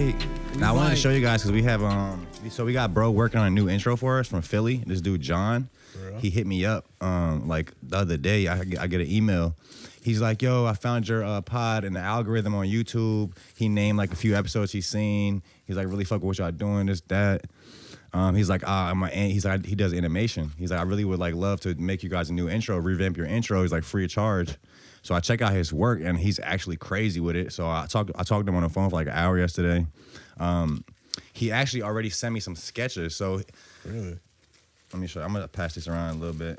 light. Now I wanted to show you guys because we have so we got bro working on a new intro for us from Philly. This dude John, he hit me up like the other day. I get an email. He's like, yo, I found your pod in the algorithm on YouTube. He named like a few episodes he's seen. He's like, really fuck with what y'all doing, this, that. He's like, he does animation. He's like, I really would like love to make you guys a new intro, revamp your intro. He's like free of charge. So I check out his work and he's actually crazy with it. So I talked to him on the phone for like an hour yesterday. He actually already sent me some sketches. So really, let me show you. I'm gonna pass this around a little bit.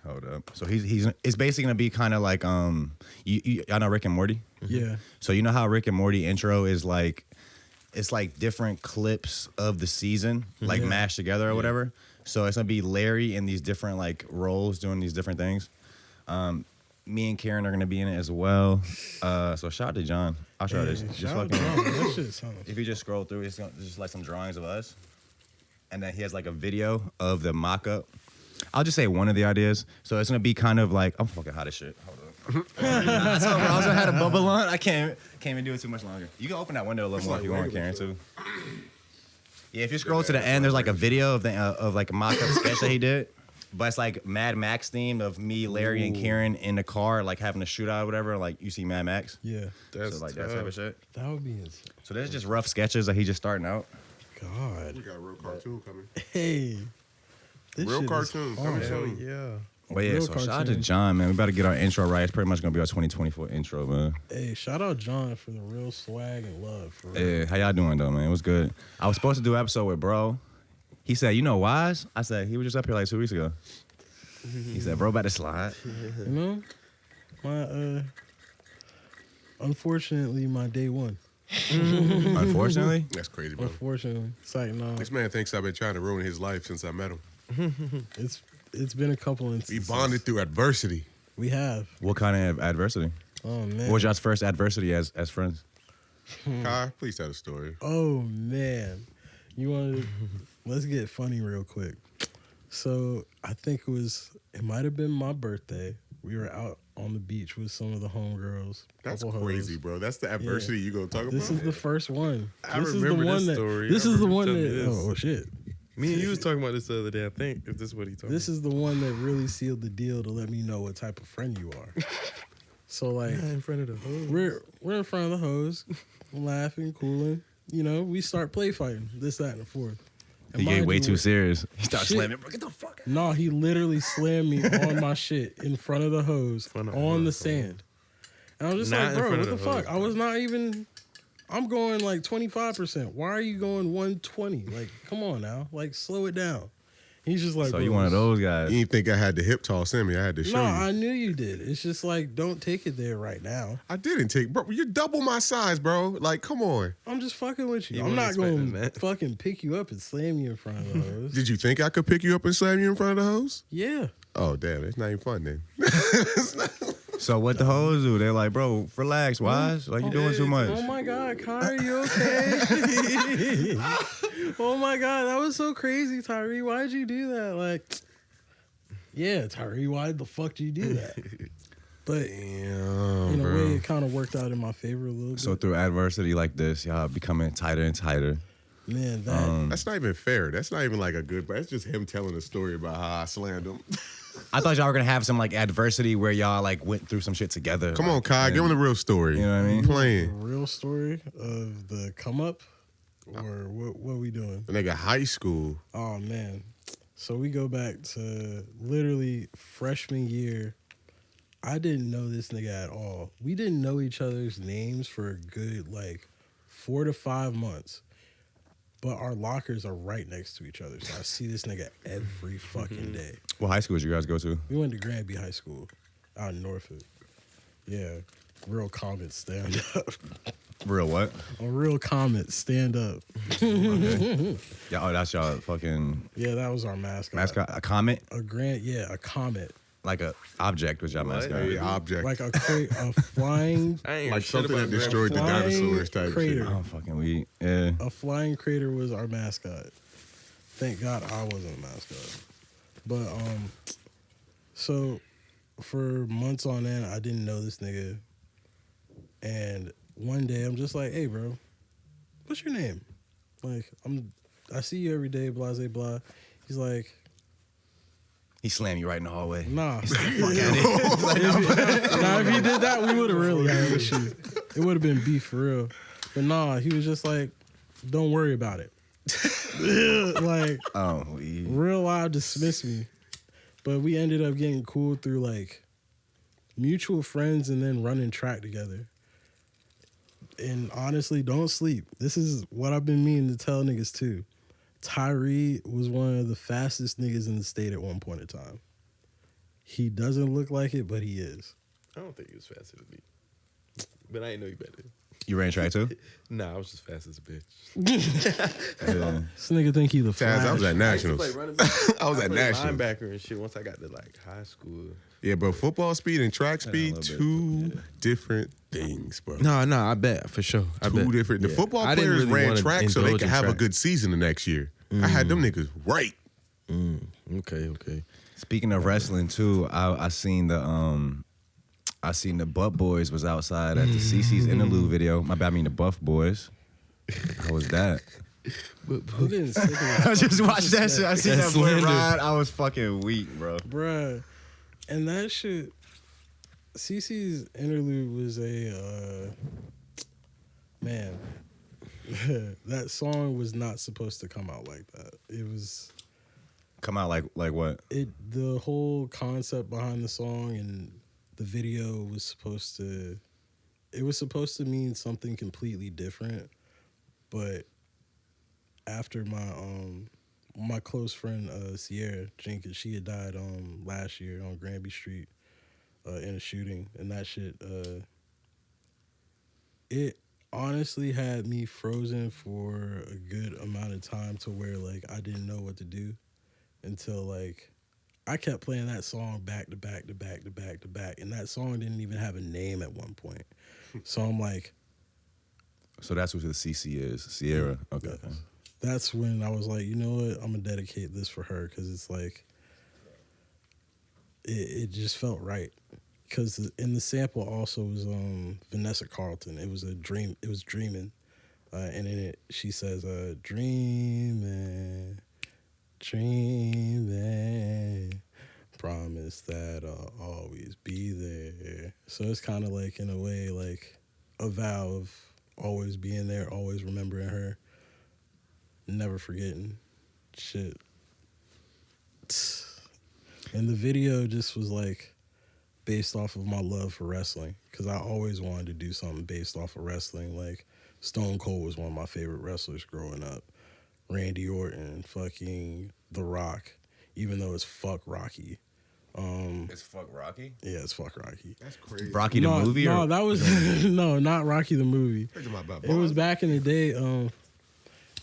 Hold up. So it's basically gonna be kind of like y'all know Rick and Morty? Yeah. So you know how Rick and Morty intro is like, it's like different clips of the season, like mashed together or whatever. So it's gonna be Larry in these different like roles doing these different things. Me and Karen are gonna be in it as well. So shout out to John. I'll show you this. Just fucking, that shit sounds. if you just scroll through, it's just like some drawings of us, and then he has like a video of the mock-up. I'll just say one of the ideas. So it's gonna be kind of like, I'm fucking hot as shit. Hold up. I was gonna have a bubble on. I can't even do it too much longer. You can open that window a little more if you want, Karen, too. Yeah, if you scroll to the end, there's like a video of like a mock-up sketch that he did. But it's like Mad Max themed of me, Larry, and Karen in the car, like having a shootout or whatever. Like you see Mad Max. Yeah, that's so like that type of shit. That would be insane. So there's just rough sketches that he's just starting out. God, we got a real cartoon coming. Hey, real cartoon coming soon. Yeah. But yeah, so shout out to John, man. We better get our intro right. It's pretty much gonna be our 2024 intro, man. Hey, shout out John for the real swag and love. For real. Yeah, how y'all doing though, man? It was good. I was supposed to do an episode with bro. He said, you know Wise? I said, he was just up here like 2 weeks ago. He said, bro, about to slide. You know, my unfortunately, my day one. Unfortunately? That's crazy, bro. Unfortunately, it's like no. This man thinks I've been trying to ruin his life since I met him. It's been a couple instances. We bonded through adversity. We have. What kind of adversity? Oh man. What was y'all's first adversity as friends? Kai, please tell the story. Oh man, you want to? Let's get funny real quick. So I think it might have been my birthday. We were out on the beach with some of the homegirls. That's crazy, bro. That's the adversity you gonna talk about? This is the first one. I remember this story. This is the one that. Oh shit. Me and you was talking about this the other day, I think, if this is what he told me. This is the one that really sealed the deal to let me know what type of friend you are. So like in front of the hose. We're in front of the hose, laughing, cooling. You know, we start play fighting, this, that, and the fourth. And he get way too serious. He started slamming. Bro, get the fuck out. No, he literally slammed me on my shit in front of the hose on the sand. And I was just like, bro, what the fuck? I was not even. I'm going like 25%. Why are you going 120? Like, come on now. Like, slow it down. He's just like, so you one of those guys. You didn't think I had to hip toss him. I had to show you. No, I knew you did. It's just like, don't take it there right now. I didn't take, bro. You're double my size, bro. Like, come on. I'm just fucking with you. You I'm not going to that. fucking pick you up and slam you in front of the hose. Did you think I could pick you up and slam you in front of the hose? Yeah. Oh, damn. It's not even fun then. So what the hoes do? They're like, bro, relax, Wise. Like, you doing too much. Oh, my God. Kyere, you okay? Oh, my God. That was so crazy, Tyree. Why'd you do that? Like, yeah, Tyree, why the fuck did you do that? But damn, in a bro. way, it kind of worked out in my favor a little bit. So through adversity like this, y'all becoming tighter and tighter. Man, that... That's not even fair. That's not even like a good, that's just him telling a story about how I slammed him. I thought y'all were gonna have some like adversity where y'all like went through some shit together. Come on, Kai, give him the real story. You know what I mean? The Playing. real story of the come up, or what we doing? The nigga high school. Oh man, so we go back to literally freshman year. I didn't know this nigga at all. We didn't know each other's names for a good like 4 to 5 months. But our lockers are right next to each other. So I see this nigga every fucking day. What high school did you guys go to? We went to Granby High School out in Norfolk. Yeah. Real Comet stand up. Real what? A real Comet stand up. Okay. Yeah, oh, that's y'all fucking Yeah, that was our mascot. mascot. A comet? A comet. Like a object was y'all mascot. The object. Like a flying I ain't like shit something about that destroyed the Flying dinosaurs type crater. shit. Oh, fucking weed. Yeah. a flying crater was our mascot. Thank God I wasn't a mascot. But so for months on end, I didn't know this nigga. And one day I'm just like, hey, bro, what's your name? Like, I see you every day, blah, blah, blah. He's like, He slammed you right in the hallway. nah. Fuck at it. Nah, if he did that, we would have really had an issue. It would have been beef for real. But nah, he was just like, don't worry about it. Like, real loud dismissed me. But we ended up getting cool through like mutual friends and then running track together. And honestly, don't sleep. This is what I've been meaning to tell niggas too. Tyree was one of the fastest niggas in the state at one point in time. He doesn't look like it, but he is. I don't think he was faster than me. But I didn't know you better. You ran track too? Nah, I was just fast as a bitch. Yeah. This nigga think he the Flash. I was at Nationals. I was at played Nationals. linebacker and shit once I got to like high school. Yeah, bro, football speed and track speed, little bit, two different things, bro. No, I bet for sure. Two different. The football I didn't players really ran wanna track so they indulge could in have a track. good season the next year. I had them niggas right. Okay. Speaking of wrestling too, I seen the Butt Boys was outside at the CC's interlude video. My bad, I mean the Buff Boys. How was that? I'm getting sick of it. I just watched that shit. I seen that boy slander. ride. I was fucking weak, bro. Bruh. And that shit, CC's interlude was a, man, that song was not supposed to come out like that. It was, Come out like what? the whole concept behind the song and the video was supposed to mean something completely different. But after my close friend Kyere Jenkins, she had died last year on Granby Street in a shooting, and that shit it honestly had me frozen for a good amount of time to where like I didn't know what to do until like I kept playing that song back to back to back to back to back, and that song didn't even have a name at one point. So I'm like, So that's what the CC is, Sierra. Okay. yes. That's when I was like, you know what, I'm gonna dedicate this for her because it's like it just felt right. Because in the sample also was Vanessa Carlton. It was a dream. It was dreaming, and in it she says, "Dreaming, dreaming, promise that I'll always be there." So it's kind of like in a way like a vow of always being there, always remembering her, never forgetting shit. And the video just was like based off of my love for wrestling, because I always wanted to do something based off of wrestling. Like Stone Cold was one of my favorite wrestlers growing up. Randy Orton, fucking The Rock, even though it's fuck Rocky. It's fuck Rocky? Yeah, it's fuck Rocky. That's crazy. Rocky the movie? No, or? that was no, not Rocky the movie. It was back in the day.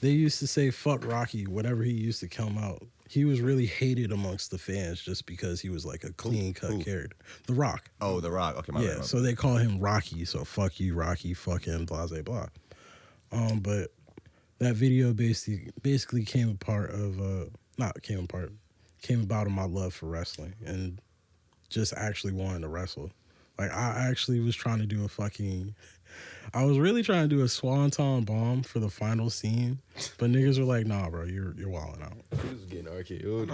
They used to say fuck Rocky whenever he used to come out. He was really hated amongst the fans just because he was like a clean cut character. The Rock. Oh, The Rock. Okay, my Yeah, bad. so they call him Rocky. So fuck you, Rocky. Fuck him. Blah blah blah. But that video basically came about of my love for wrestling and just actually wanting to wrestle. Like I actually was trying to do I was really trying to do a swanton bomb for the final scene, but niggas were like, "Nah, bro, you're wilding out." He was getting RKO'd.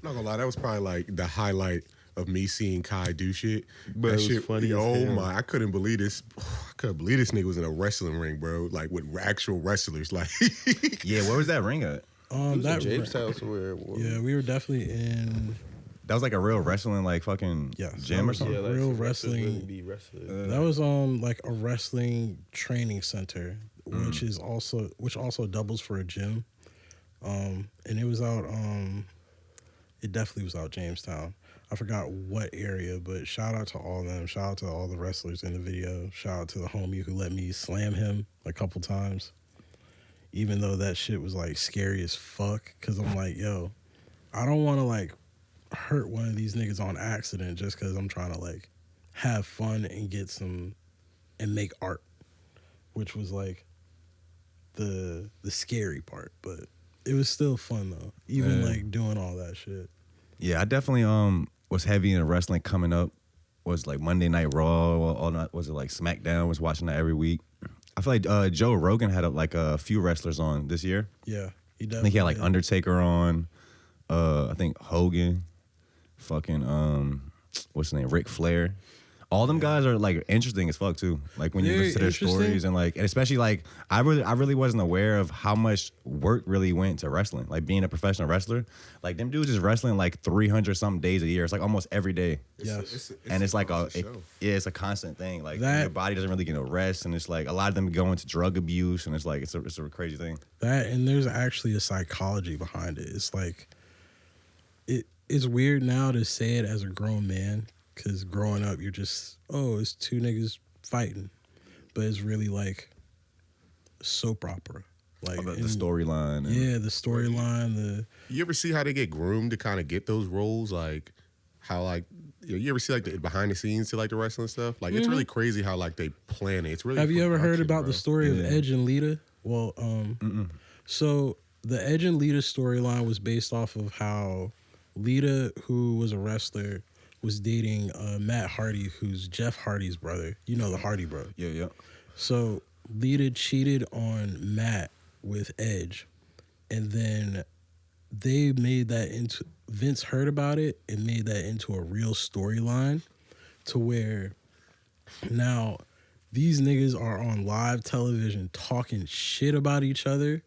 Not gonna lie, that was probably like the highlight of me seeing Kai do shit. But that it was shit, funny as oh hell. my, I couldn't believe this. I couldn't believe this nigga was in a wrestling ring, bro. Like with actual wrestlers. Like, Yeah, where was that ring at? That Jamestown somewhere. yeah, we were definitely in. That was like a real wrestling, like fucking Yes, gym that or was something? a real wrestling. Be wrestling. That was like a wrestling training center, which also doubles for a gym. And it was out. It definitely was out Jamestown. I forgot what area, but shout out to all of them. Shout out to all the wrestlers in the video. Shout out to the homie who let me slam him a couple times, even though that shit was like scary as fuck. Cause I'm like, yo, I don't want to like hurt one of these niggas on accident just because I'm trying to like have fun and get some and make art, which was like the scary part, but it was still fun though, even like doing all that shit. Yeah, I definitely was heavy into wrestling coming up. was like Monday Night Raw, all night, was it like SmackDown? Was watching that every week. I feel like Joe Rogan had like a few wrestlers on this year. Yeah, he I definitely think he had like did. Undertaker on. I think Hogan, fucking what's his name, Ric Flair. All them guys are like interesting as fuck too. Like when you Very listen to their interesting. stories and especially like I really wasn't aware of how much work really went to wrestling. Like being a professional wrestler, like them dudes is wrestling like 300 something days a year. It's like almost every day. Yes. And it's like constant show. it's a constant thing. Like That- your body doesn't really get no rest, and it's like a lot of them go into drug abuse, and it's like it's a crazy thing. That, and there's actually a psychology behind it. It's like it's weird now to say it as a grown man, because growing up you're just, oh, it's two niggas fighting, but it's really like soap opera, like About the storyline. and- Yeah, the storyline. You ever see how they get groomed to kind of get those roles? Like how like you ever see like the behind the scenes to like the wrestling stuff? Like it's really crazy how like they plan it. It's really. Have you ever heard production, about bro. the story of Yeah. Edge and Lita? Well, so the Edge and Lita storyline was based off of how Lita, who was a wrestler, was dating Matt Hardy, who's Jeff Hardy's brother. You know, the Hardy bro. Yeah. So Lita cheated on Matt with Edge, and then they made that into, Vince heard about it and made that into a real storyline, to where now these niggas are on live television talking shit about each other,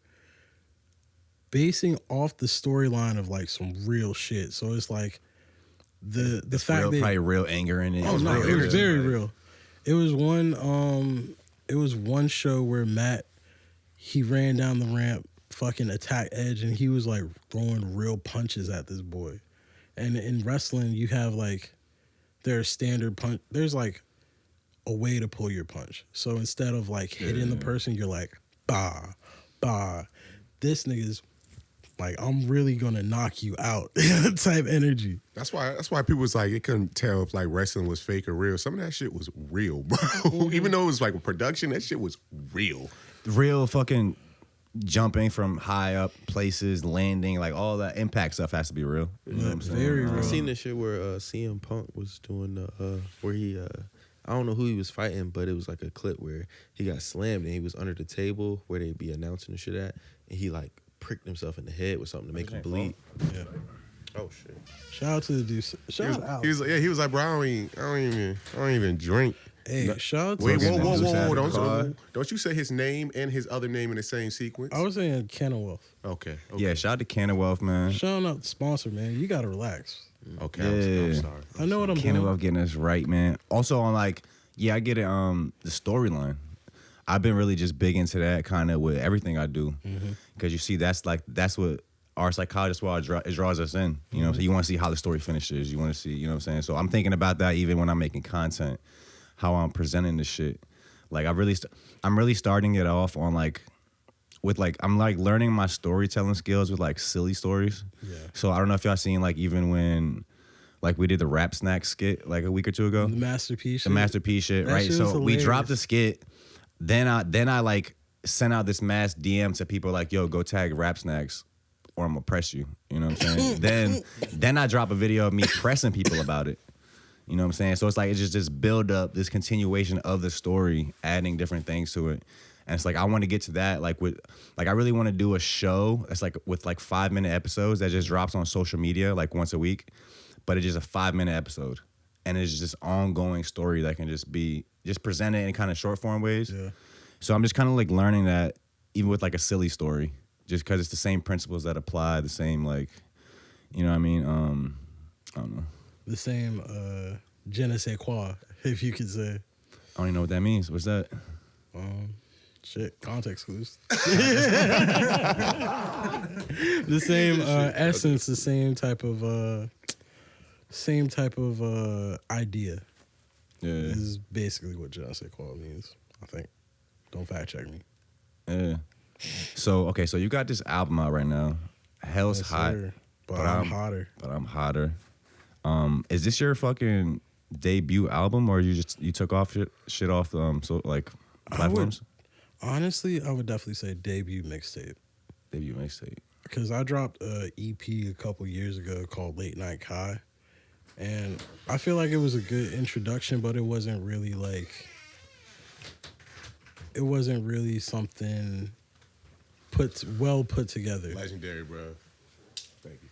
basing off the storyline of like some real shit. So it's like the It's fact real, that probably real anger in it. oh no, real it was real. very real. It was one show where Matt, he ran down the ramp, fucking attacked Edge, and he was like throwing real punches at this boy. And in wrestling, you have like there's standard punch. There's like a way to pull your punch. So instead of like hitting the person, you're like bah, bah. This nigga's like, I'm really gonna knock you out type energy. That's why people was like, it couldn't tell if like wrestling was fake or real. Some of that shit was real, bro. Even though it was like a production, that shit was real. Real fucking jumping from high up places, landing, like all that impact stuff has to be real. You know what I'm saying? Very real. I seen this shit where CM Punk was doing where he I don't know who he was fighting, but it was like a clip where he got slammed and he was under the table where they'd be announcing the shit at, and he like pricked himself in the head with something to make him bleed. Yeah. Oh shit. Shout out to the dude. Shout out. He was like, bro, I don't even drink. Hey, shout out to Wait, Fucking whoa, Deuce had a car. don't you say his name and his other name in the same sequence? I was saying Kenilworth. Okay. Yeah, shout out to Canterwealth, man. Shout out the sponsor, man. You gotta relax. Okay. I'm Yeah. sorry. I know what I'm Canterwealth doing. getting us right, man. Also on like, yeah, I get it. The storyline. I've been really just big into that kind of with everything I do, because you see that's what our psychologist it draws us in. You know, so you want to see how the story finishes. You want to see, you know what I'm saying. So I'm thinking about that even when I'm making content, how I'm presenting the shit. Like I'm really starting it off on like with like I'm like learning my storytelling skills with like silly stories. Yeah. So I don't know if y'all seen like even when like we did the rap snack skit like a week or two ago. The masterpiece. The masterpiece shit, That right? shit So was we hilarious. dropped the skit. Then I like sent out this mass DM to people like, yo, go tag Rap Snacks or I'm gonna press you. You know what I'm saying? then I drop a video of me pressing people about it. You know what I'm saying? So it's like it's just this build up, this continuation of the story, adding different things to it. And it's like I want to get to that like with like I really want to do a show that's like with like 5-minute episodes that just drops on social media like once a week, but it's just a 5-minute episode. And it's just ongoing story that can just be just presented in kind of short form ways. Yeah. So I'm just kind of like learning that even with like a silly story, just because it's the same principles that apply, the same like, you know what I mean? I don't know. The same je ne sais quoi, if you could say. I don't even know what that means. What's that? Shit, context clues. The same essence, the same type of idea. Yeah. This is basically what je ne sais quoi means, I think. Don't fact check me. Yeah. So okay, so you got this album out right now. Hell's Yes, hot, sir. But I'm hotter. but I'm hotter. Is this your fucking debut album, or you took off shit off so like platforms? Honestly, I would definitely say debut mixtape. Debut mixtape. Because I dropped a EP a couple years ago called Late Night Kai. And I feel like it was a good introduction, but it wasn't really something well put together. Legendary, bro. Thank you.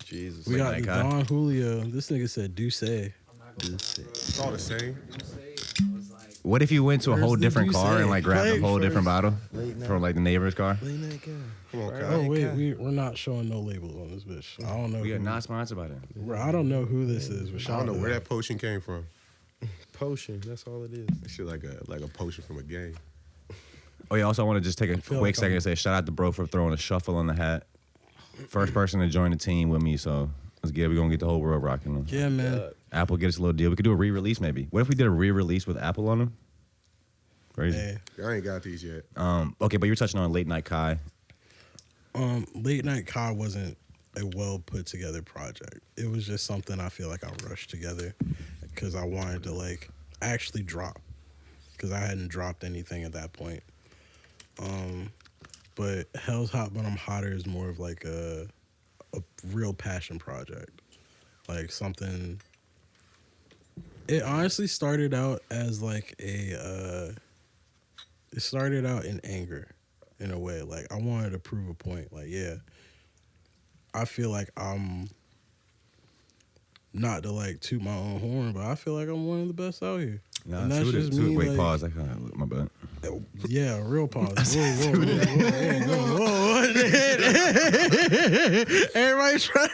Jesus. We got Like the that guy? Don Julio. This nigga said Duce. It's all the same. What if you went to a Where's whole the different juice car at? and like grabbed a Play whole first. different bottle Late night. from like the neighbor's car? Late night guy. Come on, Friday Kyle. Oh night wait, guy. we're not showing no labels on this bitch. I don't know. We are who- not sponsored by them. Bro, I don't know who this is. But I shout don't know out to where them. that potion came from. Potion. That's all it is. That shit like a potion from a game. Oh yeah. Also, I want to just take a feel quick like second I'm- to say shout out to bro for throwing a shuffle on the hat. First person to join the team with me, so let's get. We're gonna get the whole world rocking them. Yeah, man. Apple get us a little deal. We could do a re-release maybe. What if we did a re-release with Apple on them? Crazy. Hey, I ain't got these yet. Okay, but you're touching on Late Night Kai. Late Night Car wasn't a well put together project. It was just something I feel like I rushed together because I wanted to like actually drop because I hadn't dropped anything at that point. But Hell's Hot But I'm Hotter is more of like a real passion project, like something. It honestly started out as like it started out in anger, in a way. Like I wanted to prove a point. Like, yeah, I feel like I'm not to like toot my own horn, but I feel like I'm one of the best out here. Nah, And that's toot it, just toot it. me, Wait, like- pause. I kind of my bad. Yeah, real pause. Whoa. Everybody try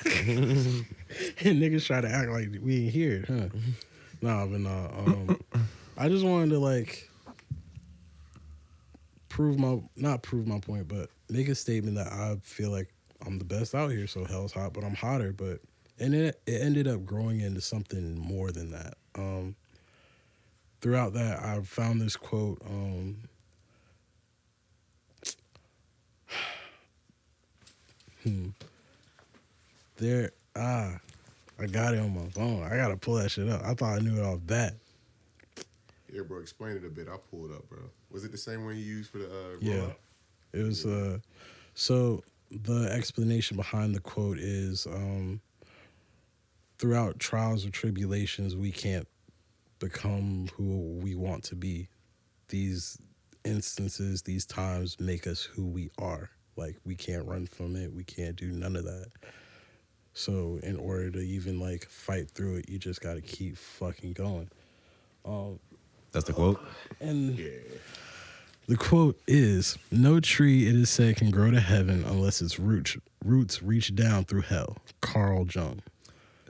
and niggas try to act like we ain't hear it, huh? Nah, but nah. I just wanted to like not prove my point, but make a statement that I feel like I'm the best out here. So Hell's Hot, but I'm hotter. And it ended up growing into something more than that. Throughout that, I found this quote. I got it on my phone. I gotta pull that shit up. I thought I knew it off bat. Yeah, bro, explain it a bit. I'll pull it up, bro. Was it the same one you used for the Yeah, rollout? it was. So the explanation behind the quote is, throughout trials or tribulations, we can't become who we want to be. These instances, these times make us who we are. Like, we can't run from it. We can't do none of that. So in order to even like fight through it, you just got to keep fucking going. That's the quote. And Yeah. the quote is, "No tree, it is said, can grow to heaven unless its roots reach down through hell." Carl Jung.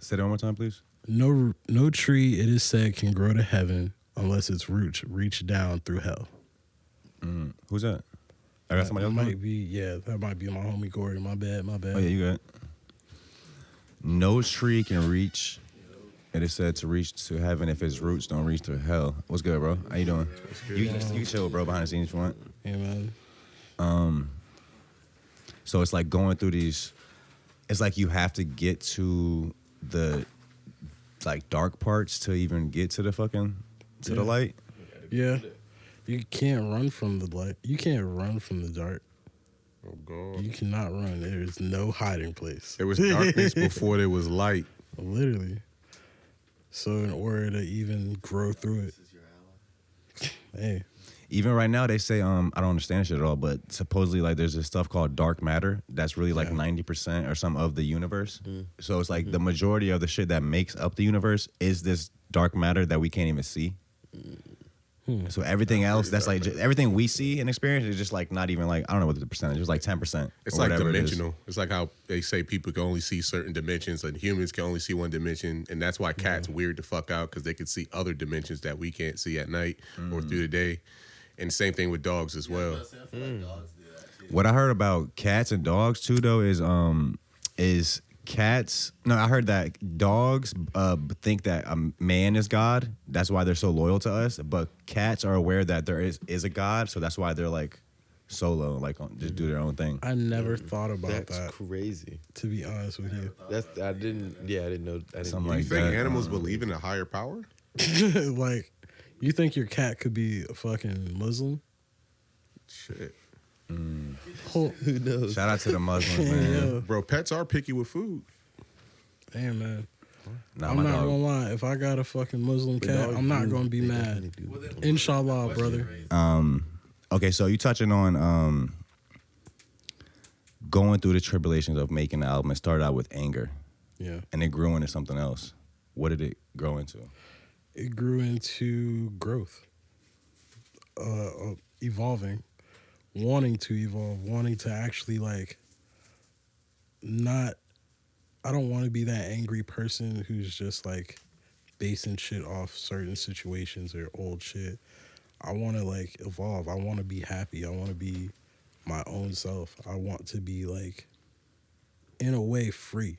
Say that one more time, please. No tree, it is said, can grow to heaven unless its roots reach down through hell. Who's that? I got somebody else. Might be, that might be my homie Corey. My bad. Oh yeah, you got it. No tree can reach. It is said to reach to heaven if its roots don't reach to hell. What's good, bro? How you doing? You can chill, bro, behind the scenes if you want. Yeah, man. So it's like going through these. It's like you have to get to the like dark parts to even get to the fucking the light. Yeah. You can't run from the light. You can't run from the dark. Oh, God. You cannot run. There is no hiding place. There was darkness before there was light. Literally. So in order to even grow through it, hey, Even right now, they say I don't understand this shit at all, but supposedly like there's this stuff called dark matter that's really like 90% or some of the universe. So it's like the majority of the shit that makes up the universe is this dark matter that we can't even see. So everything else, that's like everything we see and experience is just like not even like I don't know what the percentage is, like 10%. It's or like whatever it is. dimensional. It's like how they say people can only see certain dimensions and humans can only see one dimension. And that's why cats weird the fuck out because they can see other dimensions that we can't see at night or through the day. And same thing with dogs as well. What I heard about cats and dogs too, though, is cats. No, I heard that dogs think that a man is God. That's why they're so loyal to us. But cats are aware that there is a God, so that's why they're like solo, like just do their own thing. I never thought about That's that. crazy. To be honest with you, I didn't know. I didn't Something You like think that. animals believe in a higher power? like, you think your cat could be a fucking Muslim? Shit. Who knows? Shout out to the Muslims, man. Yeah. Bro, pets are picky with food. Damn, man. Nah, I'm my not dog. gonna lie. If I got a fucking Muslim But cat, dogs I'm not do. gonna be They mad. definitely do. Inshallah, brother. Okay, so you touching on going through the tribulations of making the album. It started out with anger, Yeah. and it grew into something else. What did it grow into? It grew into growth, evolving, wanting to evolve, wanting to actually like not. I don't want to be that angry person who's just like basing shit off certain situations or old shit. I want to like evolve. I want to be happy. I want to be my own self. I want to be like, in a way, free.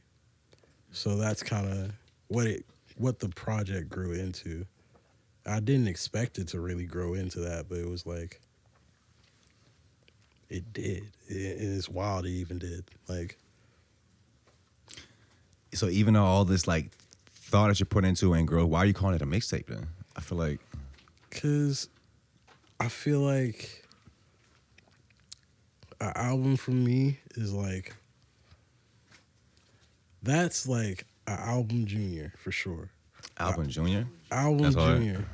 So that's kind of what the project grew into. I didn't expect it to really grow into that, but it was like, it did. It's wild it even did. Like, So even though all this like thought that you put into it and growth, why are you calling it a mixtape then? I feel like because I feel like an album for me is like, that's like an album junior for sure. Album Junior. Album That's hard. junior.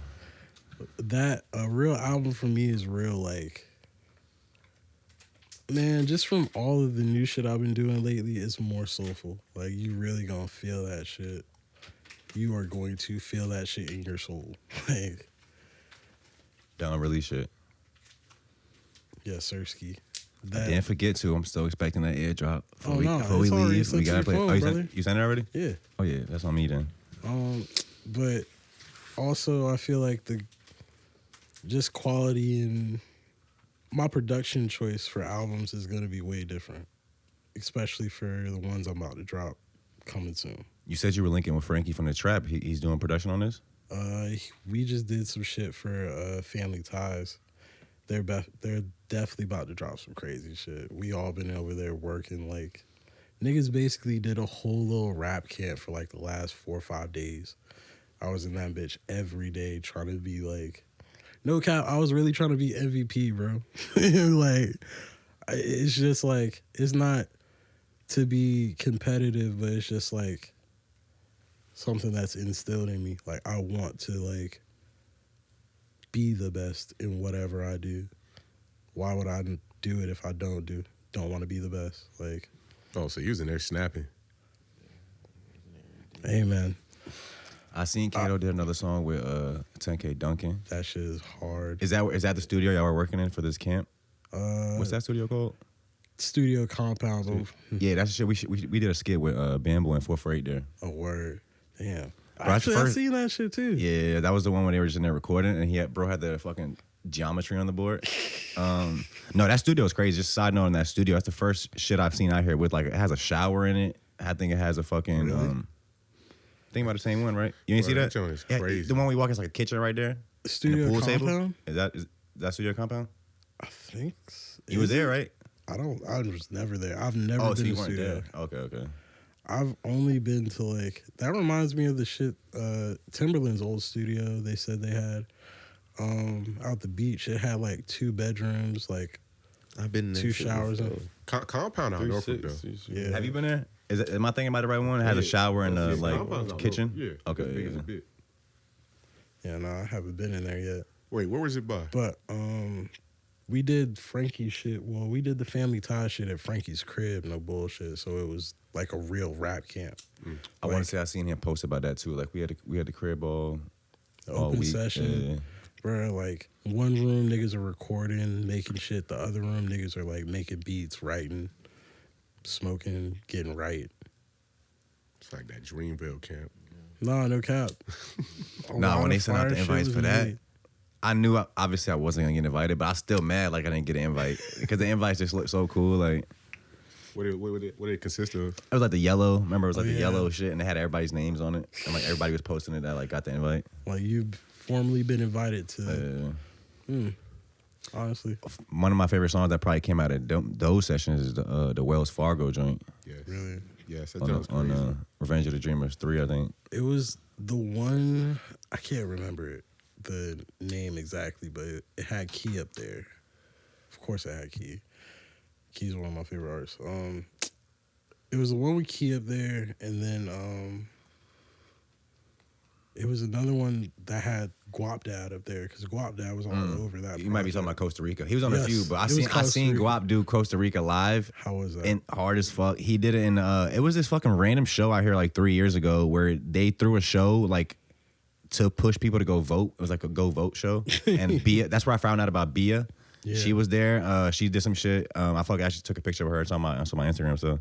That a real album for me is real like, man, just from all of the new shit I've been doing lately, it's more soulful. Like, you really gonna feel that shit. You are going to feel that shit in your soul. Like, Don't release shit. yeah, Sirski. I didn't forget to. I'm still expecting that airdrop. Before Oh, we, no, before we it's already leave, sent we to gotta your play. phone, Oh, you brother. sent it already? Yeah. Oh yeah, that's on me then. But also I feel like the just quality and my production choice for albums is gonna be way different. Especially for the ones I'm about to drop coming soon. You said you were linking with Frankie from the Trap. He's doing production on this. We just did some shit for Family Ties. They're definitely about to drop some crazy shit. We all been over there working like niggas basically did a whole little rap camp for like the last 4 or 5 days. I was in that bitch every day trying to be like, no cap, I was really trying to be MVP, bro. Like, it's just like, it's not to be competitive, but it's just like something that's instilled in me. Like, I want to like be the best in whatever I do. Why would I do it if I don't want to be the best? Like, Oh, so you was in there snapping. hey man, I seen Kato did another song with 10K Duncan. that shit is hard. Is that the studio y'all were working in for this camp? What's that studio called? Studio Compound. Yeah, that's the shit. We did a skit with Bamboo and 448 there. A word. Damn. Bro, Actually, I first- seen that shit too. Yeah, that was the one when they were just in there recording, and bro had the fucking geometry on the board. No, that studio is crazy. Just side note on that studio, that's the first shit I've seen out here with like it has a shower in it. I think it has a fucking. Really? Think about the same one, right? You ain't see Bro, that? that joint is Yeah, crazy. the one we walk is like a kitchen right there. Studio and a pool Compound? table. Is that studio compound? I think You was is there, it? right? I was never there. I've never Oh, so been you to weren't studio. there. Okay. I've only been to like, that reminds me of the shit Timberland's old studio they said they had out the beach. It had like 2 bedrooms, like I've been in that 2 shit showers. before. Compound out Norfolk, though. Yeah. Have you been there? Am I thinking about the right one? It has a shower and a like kitchen. Yeah. Okay. As big as yeah. a bit. Yeah, no, I haven't been in there yet. Wait, where was it by? But we did Frankie's shit. Well, we did the Family Tie shit at Frankie's crib, no bullshit. So it was like a real rap camp. I want to say I seen him post about that too. Like we had the crib all Open week. session. Yeah. Bro, like one room niggas are recording, making shit. The other room niggas are like making beats, writing, smoking, getting right. It's like that Dreamville camp. Nah, no cap. Nah, when they sent out the Fire shit invites was for that, made. I knew obviously I wasn't gonna get invited, but I was still mad like I didn't get an invite because the invites just looked so cool. Like What did it consist of? it was like the yellow. Remember, it was like Oh, the yeah. yellow shit, and they had everybody's names on it, and like everybody was posting it that like got the invite. Like you've formally been invited to. Honestly, One of my favorite songs that probably came out of those sessions is the Wells Fargo joint Yes. really, Yes, that on, joint's crazy. Revenge of the Dreamers 3, I think. it was the one. I can't remember the name exactly, but it had Key up there. Of course, it had Key. Key's one of my favorite artists. It was the one with Key up there, and then it was another one that had Guap Dad up there because Guap Dad was all over that. You might be talking about Costa Rica. He was on a Yes, few, but I it was seen Costa Rica. Guap do Costa Rica live. How was that? And hard as fuck. He did it in it was this fucking random show out here like 3 years ago where they threw a show like to push people to go vote. It was like a go vote show. And Bia, that's where I found out about Bia. Yeah. She was there. She did some shit. I actually took a picture of her. It's on my Instagram. So,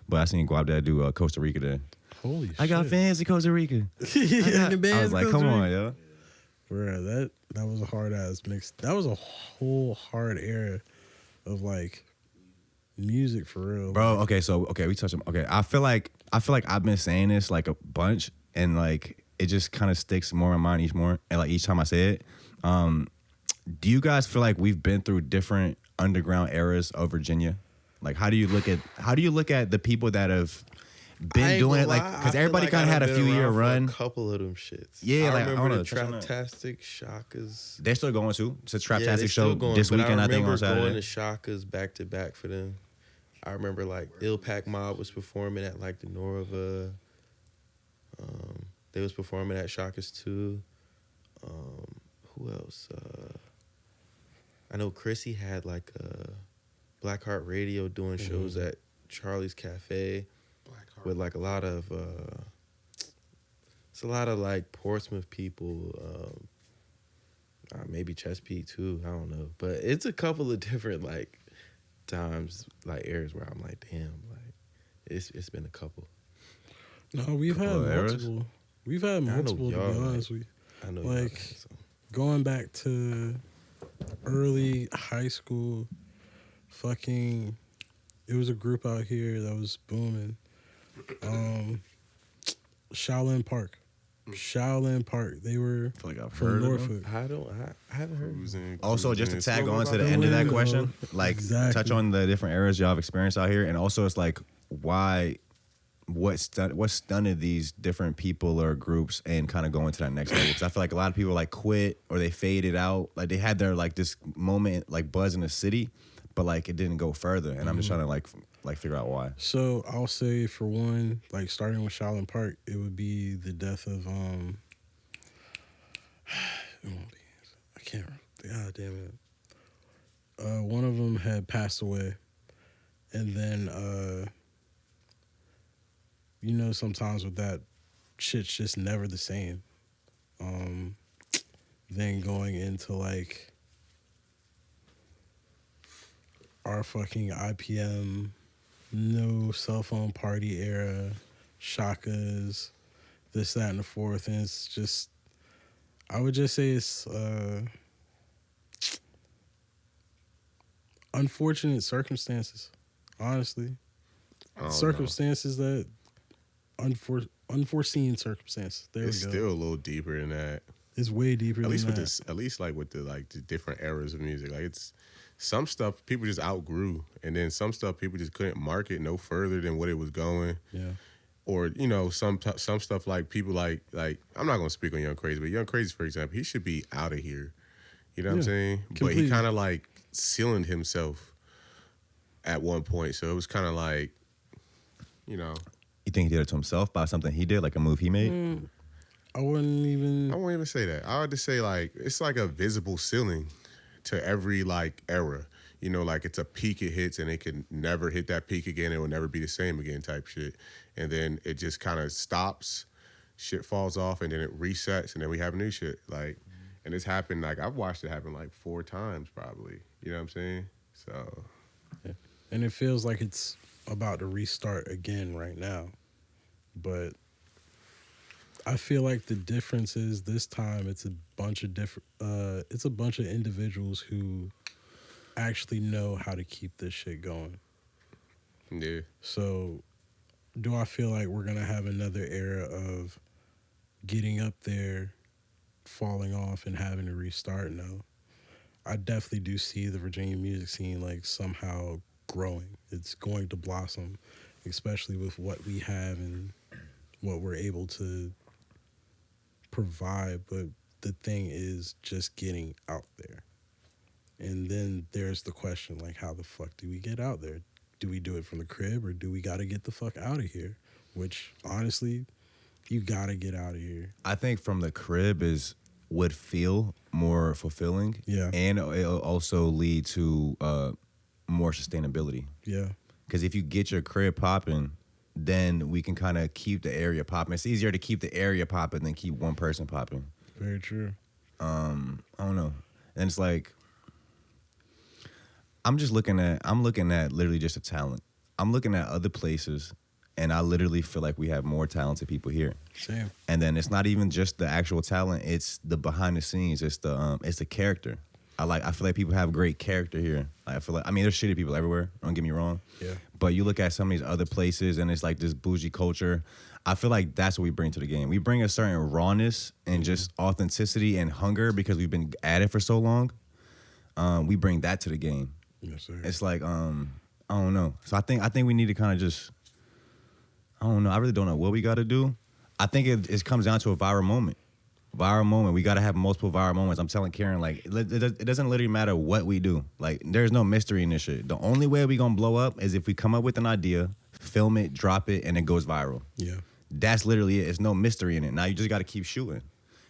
but I seen Guap Dad do Costa Rica there. Holy shit. I got fans in Costa Rica. Yeah, the I band's was like, Costa come Rica. on, yo. Bruh, that was a hard ass mix. That was a whole hard era of like music for real. Bro, okay, we touched on I feel like I've been saying this like a bunch and like it just kind of sticks more in mind each time I say it. Do you guys feel like we've been through different underground eras of Virginia? Like how do you look at the people that have been doing it, like because everybody kind of had a few year run. A couple of them shits. Yeah, I like remember I the don't know. Traptastic Shakas. They're still going too. It's a Yeah, they Traptastic still show going, this but weekend. I think on remember Saturday. going to Shakas back to back for them. I remember like Ill Pack Mob was performing at like the Norva. They was performing at Shakas too. Who else? I know Chrissy had like Blackheart Radio doing shows at Charlie's Cafe with like a lot of it's a lot of like Portsmouth people, maybe Chesapeake too. I don't know, but it's a couple of different like times, like eras where I'm like, damn, like it's been a couple. No, we've had Couple of eras? multiple. We've had multiple, to be y'all, honest with you. I know, Like, y'all, so. Going back to early high school, fucking, it was a group out here that was booming. Shaolin Park. They were I feel like I've from heard of them. Norfolk. I haven't heard. Also, just to tag on to the There end of we that go. question, like Exactly. touch on the different eras y'all have experienced out here, and also it's like what stunted these different people or groups and kind of going to that next level? Because I feel like a lot of people like quit or they faded out, like they had their like this moment like buzz in the city, but like it didn't go further, and I'm just trying to like figure out why. So I'll say for one, like starting with Shaolin Park, it would be the death of I can't remember. God damn it. One of them had passed away, and then sometimes with that, shit's just never the same. Then going into like our fucking IPM, no cell phone party era, shakas, this, that, and the fourth, and it's just, I would just say it's unfortunate circumstances, honestly. Circumstances that unforeseen circumstances. There It's we go. still a little deeper than that. It's way deeper At than least with that. this, at least like with the different eras of music. Like it's some stuff people just outgrew, and then some stuff people just couldn't market no further than what it was going. Yeah. Or some stuff like people like I'm not gonna speak on Young Crazy, but Young Crazy, for example, he should be out of here. You know what I'm saying? But completely. he kind of like ceilinged himself at one point, so it was kind of like, you know. You think he did it to himself by something he did, like a move he made? I wouldn't even. I won't even say that. I would just say like it's like a visible ceiling to every like era. You know, like it's a peak it hits and it can never hit that peak again. It will never be the same again type shit. And then it just kind of stops, shit falls off, and then it resets, and then we have new shit. Like, and it's happened, like I've watched it happen like 4 times probably. You know what I'm saying? So. And it feels like it's about to restart again right now. But I feel like the difference is this time it's a bunch of individuals who actually know how to keep this shit going. Yeah. So do I feel like we're going to have another era of getting up there, falling off, and having to restart? No. I definitely do see the Virginia music scene like somehow growing. It's going to blossom, especially with what we have and what we're able to provide. But the thing is just getting out there. And then there's the question, like, how the fuck do we get out there? Do we do it from the crib, or do we got to get the fuck out of here? Which, honestly, you gotta get out of here. I think from the crib would feel more fulfilling. Yeah. And it'll also lead to more sustainability. Yeah. Because if you get your crib popping, then we can kind of keep the area popping. It's easier to keep the area popping than keep one person popping. Very true. I don't know. And it's like, I'm looking at literally just a talent. I'm looking at other places, and I literally feel like we have more talented people here. Same. And then it's not even just the actual talent; it's the behind the scenes. It's the character. I feel like people have great character here. I mean, there's shitty people everywhere. Don't get me wrong. Yeah. But you look at some of these other places, and it's like this bougie culture. I feel like that's what we bring to the game. We bring a certain rawness and just authenticity and hunger because we've been at it for so long. We bring that to the game. Yes, sir. It's like I don't know. So I think we need to kind of just, I don't know. I really don't know what we got to do. I think it comes down to a viral moment. We got to have multiple viral moments. I'm telling Karen, like, it doesn't literally matter what we do. Like, there's no mystery in this shit. The only way we gonna blow up is if we come up with an idea, film it, drop it, and it goes viral. Yeah. That's literally it. There's no mystery in it. Now you just got to keep shooting.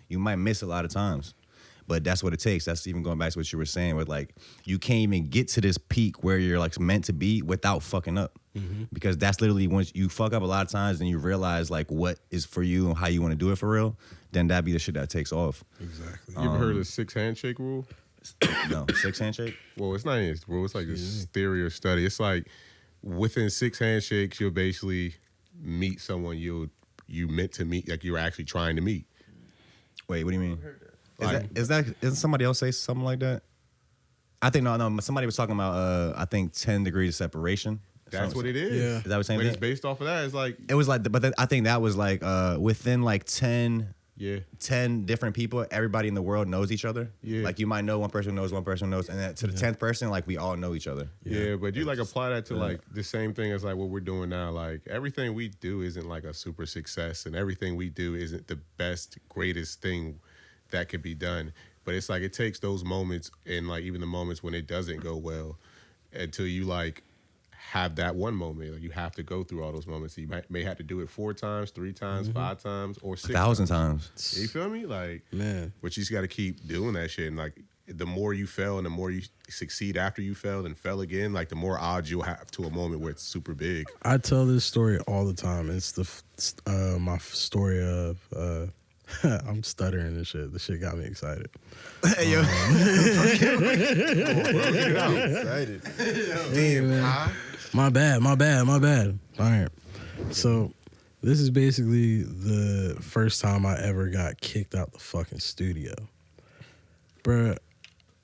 You might miss a lot of times, but that's what it takes. That's even going back to what you were saying with, like, you can't even get to this peak where you're like meant to be without fucking up. Mm-hmm. Because that's literally once you fuck up a lot of times and you realize like what is for you and how you want to do it for real, then that'd be the shit that takes off. Exactly. You ever heard of the 6 handshake rule? No, 6 handshake? Well, it's not even a rule. It's like this theory or study. It's like within 6 handshakes, you'll basically meet someone you meant to meet, like you're actually trying to meet. Wait, what do you mean? Isn't somebody else say something like that? I think no. Somebody was talking about I think 10 degrees of separation. That's what it is. Yeah. Is that what you're But saying? it's based off of that. It's like It was like, but I think that was like within like 10 yeah. 10 different people, everybody in the world knows each other. Yeah. Like you might know one person knows, and then to the 10th person, like we all know each other. Yeah, but you like apply that to like the same thing as like what we're doing now. Like everything we do isn't like a super success, and everything we do isn't the best, greatest thing that could be done. But it's like it takes those moments and like even the moments when it doesn't go well until you like have that one moment. Like you have to go through all those moments. You may have to do it 4 times, 3 times, 5 times, or 6 1,000 times. You feel me? Like, Man. but you just got to keep doing that shit. And like, the more you fail and the more you succeed after you failed and fell again, like the more odds you'll have to a moment where it's super big. I tell this story all the time. It's the my story of I'm stuttering and shit. The shit got me excited. Hey, yo. Excited. Hey, man. My bad. All right. So this is basically the first time I ever got kicked out the fucking studio. Bruh,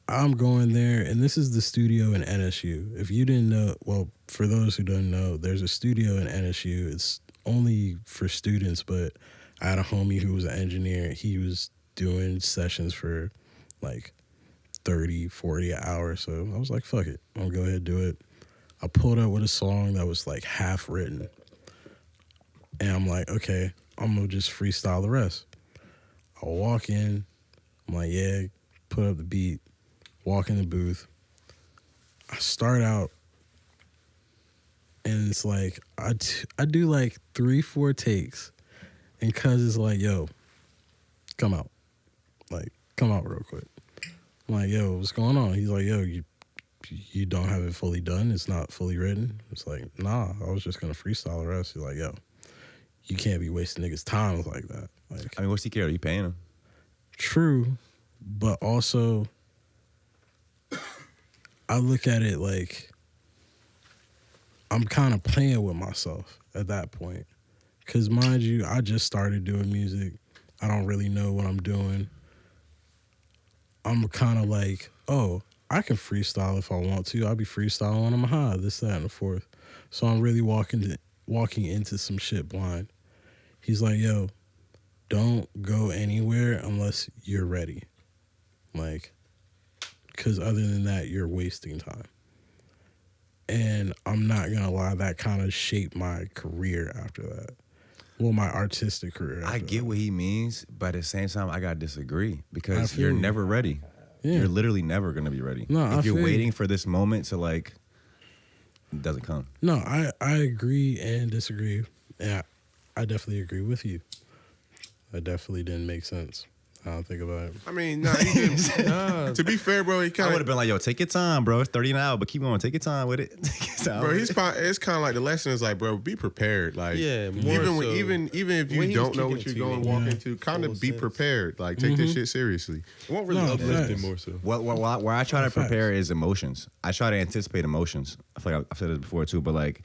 I'm going there, and this is the studio in NSU. If you didn't know, well, for those who don't know, there's a studio in NSU. It's only for students, but I had a homie who was an engineer. He was doing sessions for like 30, 40 an hour. So I was like, fuck it. I'll go ahead and do it. I pulled up with a song that was like half written. And I'm like, okay, I'm going to just freestyle the rest. I walk in. I'm like, yeah, put up the beat. Walk in the booth. I start out. And it's like, I do like 3-4 takes. And cuz is like, yo, come out. Like, come out real quick. I'm like, yo, what's going on? He's like, yo, you don't have it fully done. It's not fully written. It's like, nah, I was just going to freestyle the rest. He's like, yo, you can't be wasting niggas' time like that. Like, I mean, what's he care? Are you paying him? true, but also I look at it like I'm kind of playing with myself at that point. Because mind you, I just started doing music. I don't really know what I'm doing. I'm kind of like, oh, I can freestyle if I want to. I'll be freestyling when I'm high, this, that, and the fourth. So I'm really walking into some shit blind. He's like, yo, don't go anywhere unless you're ready. Like, because other than that, you're wasting time. And I'm not going to lie, that kind of shaped my career after that. Well, my artistic career. I get what he means, but at the same time, I gotta disagree because feel you're you. never ready. Yeah. You're literally never gonna be ready. No, I if you're feel you. waiting for this moment to like, it doesn't come. No, I agree and disagree. Yeah, I definitely agree with you. That definitely didn't make sense. I don't think about it. I mean, nah, he didn't. To be fair, bro, he I kind would of have been like, yo, take your time, bro. It's 30 an hour, but keep going. Take your time with it. bro. It's kind of like the lesson is like, bro, be prepared. Like, Yeah, more even so. even if When you he don't was know kicking what you're it to going you, walk yeah. into, kind Full of be sense. prepared. Like, take this shit seriously. It won't really No, uplift facts. it more so. Where I try to Facts. prepare is emotions. I try to anticipate emotions. I feel like I've said this before too, but like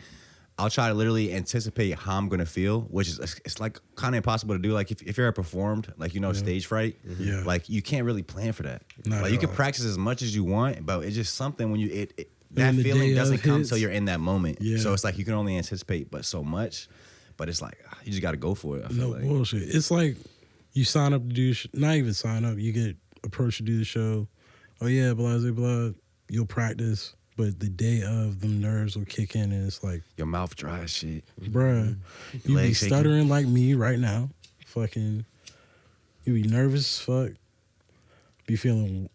I'll try to literally anticipate how I'm gonna feel, which is it's like kind of impossible to do. Like if you're ever performed, like stage fright, Yeah. like you can't really plan for that. Not Like at you can all. practice as much as you want, but it's just something when that the feeling day doesn't of come hits. till you're in that moment. Yeah. So it's like you can only anticipate but so much, but it's like you just got to go for it. I feel No like. bullshit. It's like you sign up to do, not even sign up. You get approached to do the show. Oh yeah, blah blah blah. You'll practice, but the day of, them nerves will kick in, and it's like, Your mouth dry as shit. bruh, you be legs shaking. stuttering like me right now. Fucking, you be nervous as fuck. Be feeling,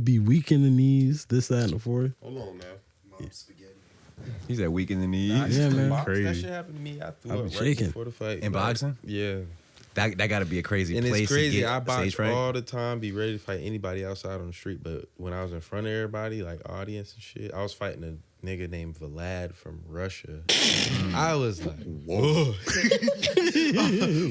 be weak in the knees. This, that, and the fourth. Hold on now. He's that weak in the knees. Yeah, man. That Crazy. shit happened to me. I threw I up be right shaking. before the fight. In Like, boxing? Yeah. That got to be a crazy And place it's crazy. to get I stage box fright. all the time, be ready to fight anybody outside on the street. But when I was in front of everybody, like audience and shit, I was fighting a nigga named Vlad from Russia. I was like, whoa.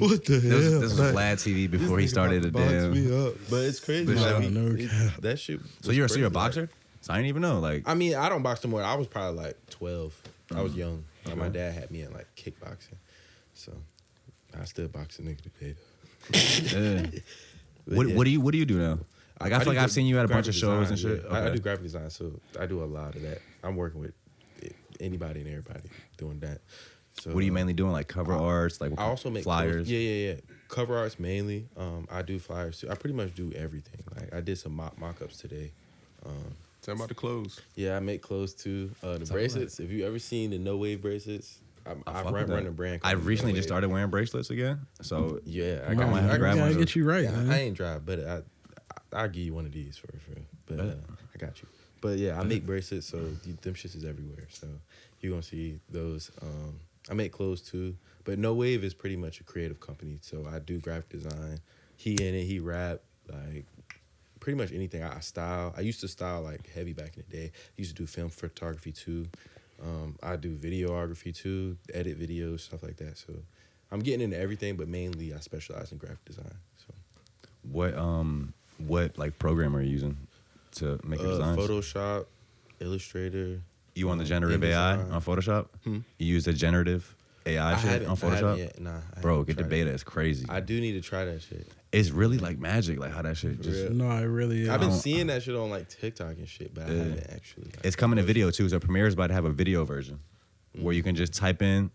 What the hell? This was Vlad TV before he started the Box damn. me up. But it's crazy. But Like, no, no cap. that shit. So was you're a crazy. boxer? So I didn't even know. Like, I mean, I don't box no more. I was probably like 12. I was young. Like, my Okay. dad had me in like kickboxing. So I still box a nigga today. yeah. But what yeah. what do you do now? Like I feel do like I've seen you at a bunch of graphic shows and design, shit. yeah. I Okay. do graphic design, so I do a lot of that. I'm working with anybody and everybody doing that. So What are you mainly doing? Like cover arts, like I also make flyers. clothes. Yeah. Cover arts mainly. I do flyers too. I pretty much do everything. Like I did some mock-ups today. Tell about the clothes. Yeah, I make clothes too. The about bracelets. Have you ever seen the No Wave bracelets? I Fuck with run that. a brand. I called recently No just Wave. started wearing bracelets again. So Yeah, I I got. might have to I grab one gotta of get those. you right, Yeah, man. I ain't drive, but I'll give you one of these for real. But I got you. But yeah, I make bracelets, so them shits is everywhere. So you're gonna see those. I make clothes too, but No Wave is pretty much a creative company. So I do graphic design. He in it. He rap like pretty much anything. I style. I used to style like heavy back in the day. I used to do film photography too. I do videography too, edit videos, stuff like that. So I'm getting into everything, but mainly I specialize in graphic design. So what like program are you using to make your designs? Photoshop, Illustrator. You on the generative AI InDesign. on Photoshop? You use the generative AI shit on I Photoshop? haven't yet. Nah, I Bro, haven't get the tried beta. it. It's crazy. I do need to try that shit. It's really like magic, like how that shit just. real. No, I really. I've been don't- seeing that shit on like TikTok and shit, but I haven't actually. Like, It's coming to video too. So Premiere's about to have a video version where you can just type in.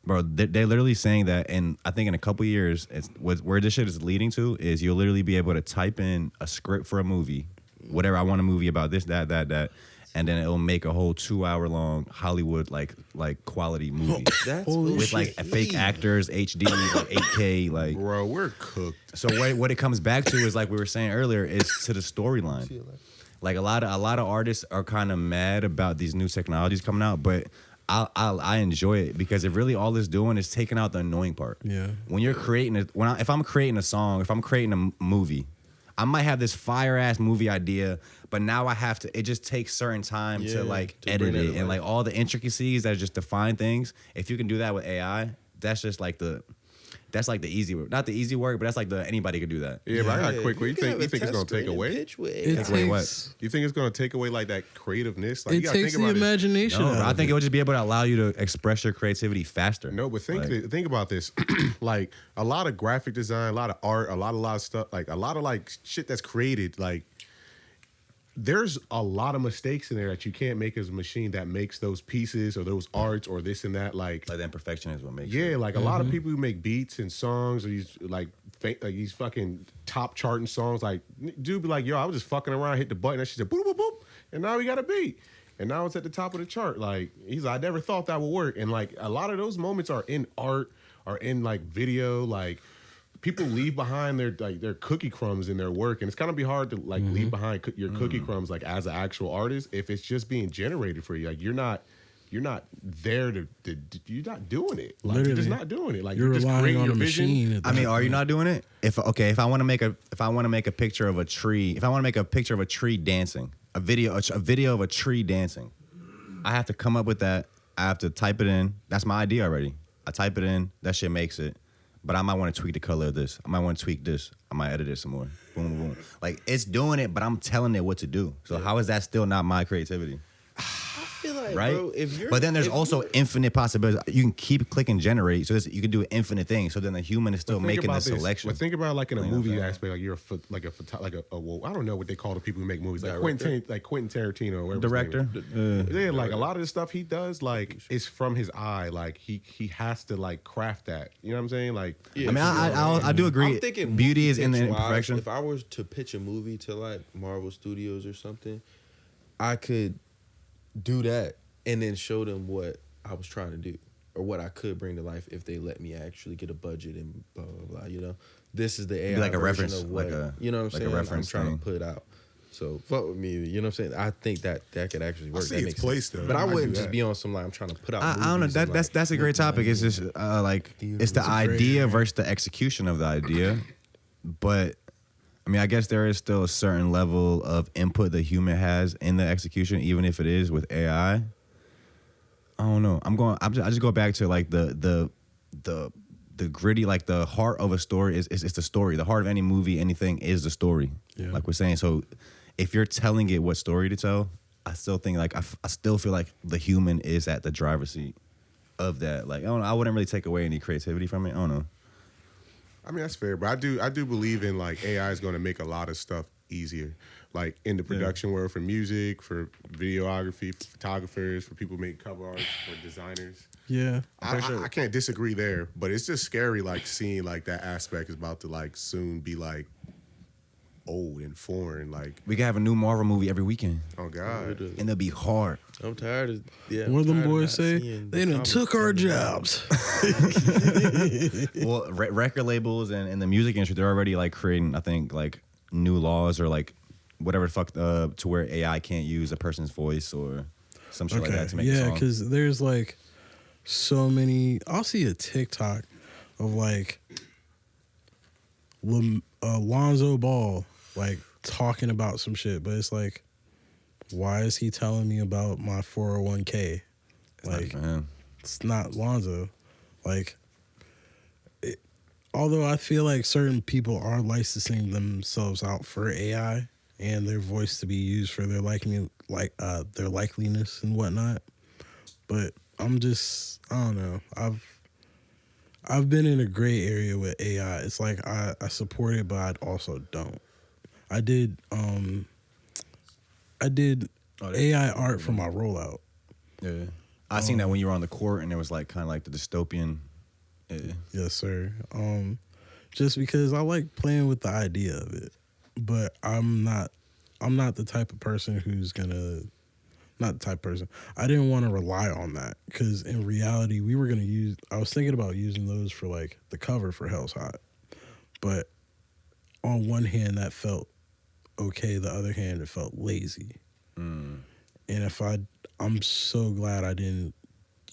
Bro, they're literally saying that, and I think in a couple years, where this shit is leading to is you'll literally be able to type in a script for a movie, whatever I want a movie about this, that, and then it'll make a whole 2-hour long Hollywood like quality movie That's Holy with like shit. fake actors, HD, like 8K, like. Bro, we're cooked. So what it comes back to is like we were saying earlier is to the storyline. Like a lot of artists are kind of mad about these new technologies coming out, but I enjoy it because it really all it's doing is taking out the annoying part. Yeah. When you're creating it, if I'm creating a song, if I'm creating a movie, I might have this fire ass movie idea, but now I have to. It just takes certain time Yeah, to like to edit bring it it and to like life. all the intricacies that just define things. If you can do that with AI, that's just like the. That's like the easy work. Not the easy work, but that's like anybody could do that. Yeah, but I got a quick. You You can have think a it's gonna test take screen away? and pitch with It AI. Wait, what? takes, You think it's gonna take away like that creativeness? Like, you it gotta takes think the about it. imagination. No, out bro, I of think it. it would just be able to allow you to express your creativity faster. No, but Like- think about this. Like a lot of graphic design, a lot of art, a lot of stuff, like a lot of like shit that's created. Like there's a lot of mistakes in there that you can't make as a machine that makes those pieces or those arts or this and that. Like the imperfection is what makes yeah, it. like a lot of people who make beats and songs or these like these fucking top charting songs. Like dude be like, yo, I was just fucking around, hit the button, and she said boop boop boop, and now we got a beat. And now it's at the top of the chart. Like he's like, I never thought that would work. And like a lot of those moments are in art, are in like video. Like people leave behind their cookie crumbs in their work, and it's kind of be hard to like leave behind your cookie crumbs like as an actual artist if it's just being generated for you. Like you're not you're not there to you're not doing it. Like, Literally. you're just not doing it. Like, You're you're just relying creating on your a vision. machine. at I mean, that are you point. not doing it? If I want to make a picture of a tree, if I want to make a picture of a tree dancing, a video of a tree dancing, I have to come up with that. I have to type it in. That's my idea already. I type it in. That shit makes it. But I might want to tweak the color of this. I might want to tweak this. I might edit it some more. Boom, boom, boom. Like, it's doing it, but I'm telling it what to do. So how is that still not my creativity? I feel like, Right? bro, if you're, But then there's if also you're- infinite possibilities. You can keep clicking generate, so you can do infinite things. So then the human is still But think making the about this. selection. But think about like in a You know movie what I'm aspect, like you're well, I don't know what they call the people who make movies, like Director? Quentin Tarantino, or whatever his name Director. is. Yeah, like a lot of the stuff he does, like it's from his eye. Like he has to like craft that. You know what I'm saying? Like, Yeah, I mean, I do agree. I'm thinking Beauty movie is in the pitch-wise, imperfection. If I was to pitch a movie to like Marvel Studios or something, I could do that and then show them what I was trying to do or what I could bring to life if they let me actually get a budget and blah blah blah. You know, this is the AI like a version reference, of what like a- you know what I'm like a saying. reference I'm trying thing. to put out. So fuck with me. You know what I'm saying? I think that could actually work. see That its makes place, sense. though. But I I do wouldn't just that. be on some like I'm trying to put out. I don't know. movies and, That's a great topic. It's just like it's the idea versus the execution of the idea. But I mean, I guess there is still a certain level of input the human has in the execution, even if it is with AI. I don't know. I just go back to like the gritty, like the heart of a story is the story. The heart of any movie, anything is the story. Yeah. Like we're saying. So if you're telling it what story to tell, I still think like I still feel like the human is at the driver's seat of that. Like I don't know, I wouldn't really take away any creativity from it. I don't know. I mean, that's fair, but I do believe in like AI is going to make a lot of stuff easier, like in the production world, for music, for videography, for photographers, for people who make cover art, for designers. Yeah. I can't disagree there, but it's just scary, like seeing like that aspect is about to like soon be like old and foreign. Like, We can have a new Marvel movie every weekend, oh god, and it'll be hard. I'm tired of What them I'm tired of boys not say? seeing They the done comics took our coming out. jobs. Well, record labels and the music industry, they're already like creating, I think, like new laws or like whatever the fuck to where AI can't use a person's voice or some shit like that to make a yeah, song. because there's like so many. I'll see a TikTok of like Lonzo Ball like talking about some shit, but it's like, why is he telling me about my 401k? Like, Man. it's not Lonzo. Like, although I feel like certain people are licensing themselves out for AI and their voice to be used for their their likeliness and whatnot, but I don't know. I've been in a gray area with AI. It's like I support it, but I also don't. I did AI art for my rollout. Yeah. I seen that when you were on the court and it was like kind of like the dystopian. Yeah. Yes, sir. Just because I like playing with the idea of it, but I'm not the type of person who's gonna. Not the type of person. I didn't want to rely on that because in reality, I was thinking about using those for like the cover for Hell's Hot, but on one hand that felt okay. The other hand, it felt lazy. And I'm so glad I didn't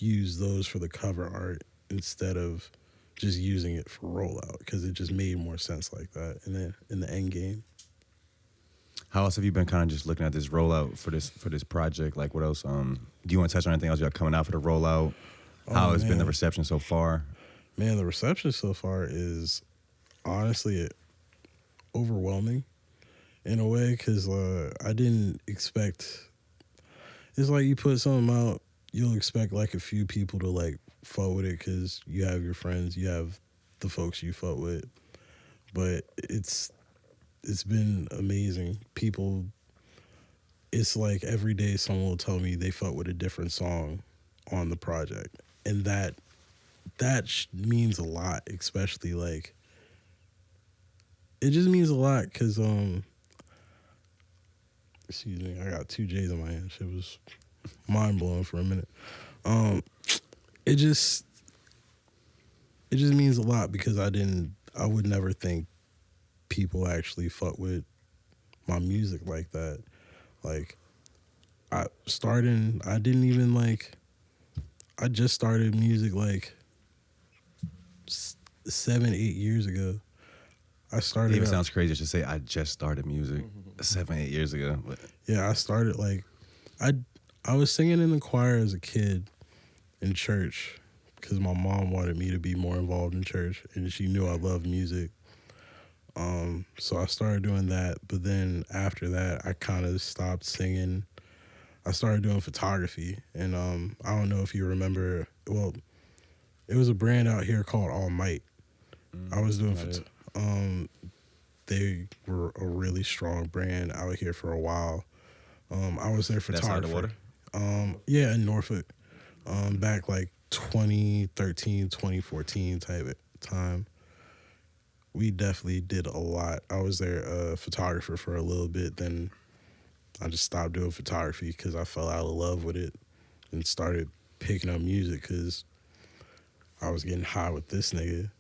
use those for the cover art instead of just using it for rollout because it just made more sense like that in the end game. How else have you been kind of just looking at this rollout for this project? Like what else? Do you want to touch on anything else you got coming out for the rollout? How has been the reception so far? Man, the reception so far is honestly overwhelming in a way because I didn't expect. It's like you put something out, you'll expect like a few people to like fuck with it because you have your friends, you have the folks you fuck with, but it's been amazing. People, it's like every day someone will tell me they fuck with a different song on the project, and that means a lot, especially like it just means a lot because excuse me, I got 2 J's in my hand. Shit was mind blowing for a minute. It just means a lot because I would never think people actually fuck with my music like that. Like I didn't even like I just started music like 7-8 years ago. I started. It even sounds crazy to say I just started music 7-8 years ago. But Yeah, I started like I was singing in the choir as a kid in church because my mom wanted me to be more involved in church, and she knew I loved music. So I started doing that, but then after that, I kind of stopped singing. I started doing photography, and I don't know if you remember. Well, it was a brand out here called All Might. I was doing they were a really strong brand out here for a while. I was their photographer. That's out the water? Yeah, in Norfolk. Back like 2013, 2014 type of time. We definitely did a lot. I was their photographer for a little bit. Then I just stopped doing photography because I fell out of love with it and started picking up music because I was getting high with this nigga.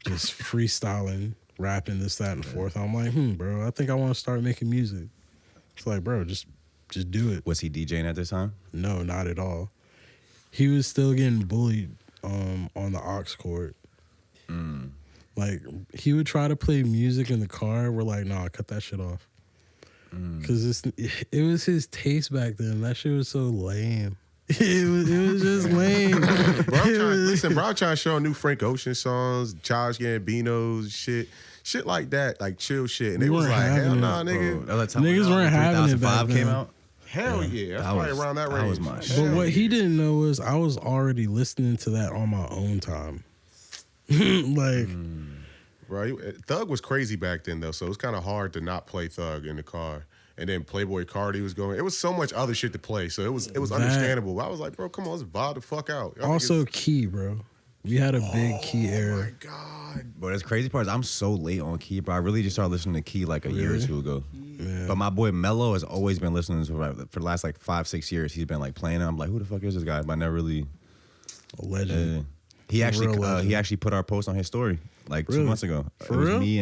Just freestyling, rapping, this, that, and the fourth. I'm like, bro, I think I want to start making music. It's like, bro, just do it. Was he DJing at this time? No, not at all. He was still getting bullied on the aux cord. Like, he would try to play music in the car. We're like, nah, cut that shit off. Because it was his taste back then. That shit was so lame. It was just lame. Bro, I'm trying to show new Frank Ocean songs, Charles Gambino's shit like that, like chill shit. And We it was weren't like, hell having nah, it. nigga. Bro, that time Niggas weren't having it back 3005 came then. out. Hell yeah. That's that probably was- around that range. that was my shit. But what he didn't know was I was already listening to that on my own time. Like, Bro, Thug was crazy back then, though, so it was kind of hard to not play Thug in the car. And then Playboy Cardi was going. It was so much other shit to play, so it was understandable. But I was like, bro, come on, let's vibe the fuck out. also Key, bro. We had a big Key era. Oh my God. But the crazy part is I'm so late on Key, bro. I really just started listening to Key like a year or two ago. Yeah. But my boy Mello has always been listening to for the last like 5-6 years. He's been like playing it. I'm like, who the fuck is this guy? But I never really. A legend. He A actually real legend. he actually put our post on his story like 2 Really? months ago. For it was real? me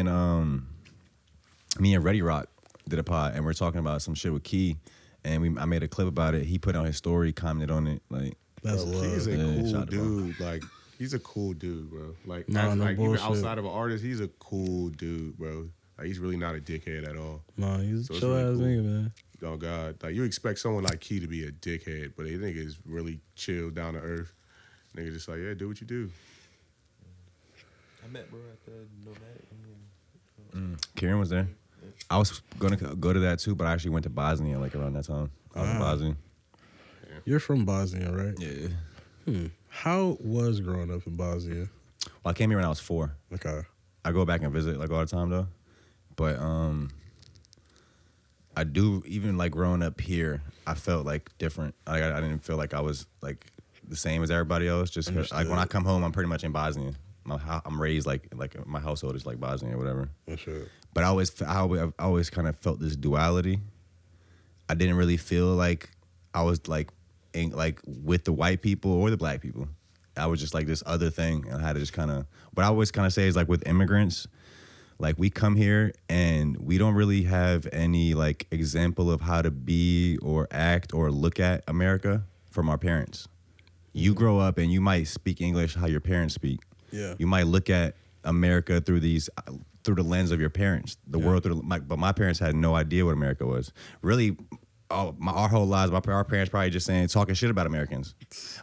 and Ready Rock did a pod, and we're talking about some shit with Key, and I made a clip about it. He put on his story, commented on it, like That's Bro, love. he's a Yeah, cool shout out to bro. dude. Like, he's a cool dude, bro. Like, Nah, no even bullshit. outside of an artist, he's a cool dude, bro. Like, he's really not a dickhead at all. Nah, he's So a it's chill really ass cool. nigga, man. Oh God, like you expect someone like Key to be a dickhead, but they nigga is really chill, down to earth. Nigga just like, yeah, do what you do. I met bro at the Nomadic. Kieran was there. I was gonna go to that too, but I actually went to Bosnia like around that time. I was in Bosnia. You're from Bosnia, right? Yeah. How was growing up in Bosnia? Well, I came here when I was 4. Okay. I go back and visit like all the time though, but I do, even like growing up here, I felt like different. I didn't feel like I was like the same as everybody else. Just 'cause, like when I come home, I'm pretty much in Bosnia. I'm raised like my household is like Bosnia or whatever. That's right. But I always kind of felt this duality. I didn't really feel like I was like with the white people or the black people. I was just like this other thing, and I had to just kind of. What I always kind of say is like with immigrants, like we come here and we don't really have any like example of how to be or act or look at America from our parents. You grow up and you might speak English how your parents speak. Yeah. You might look at America through the lens of your parents, the world but my parents had no idea what America was. Really, our whole lives, our parents probably just talking shit about Americans.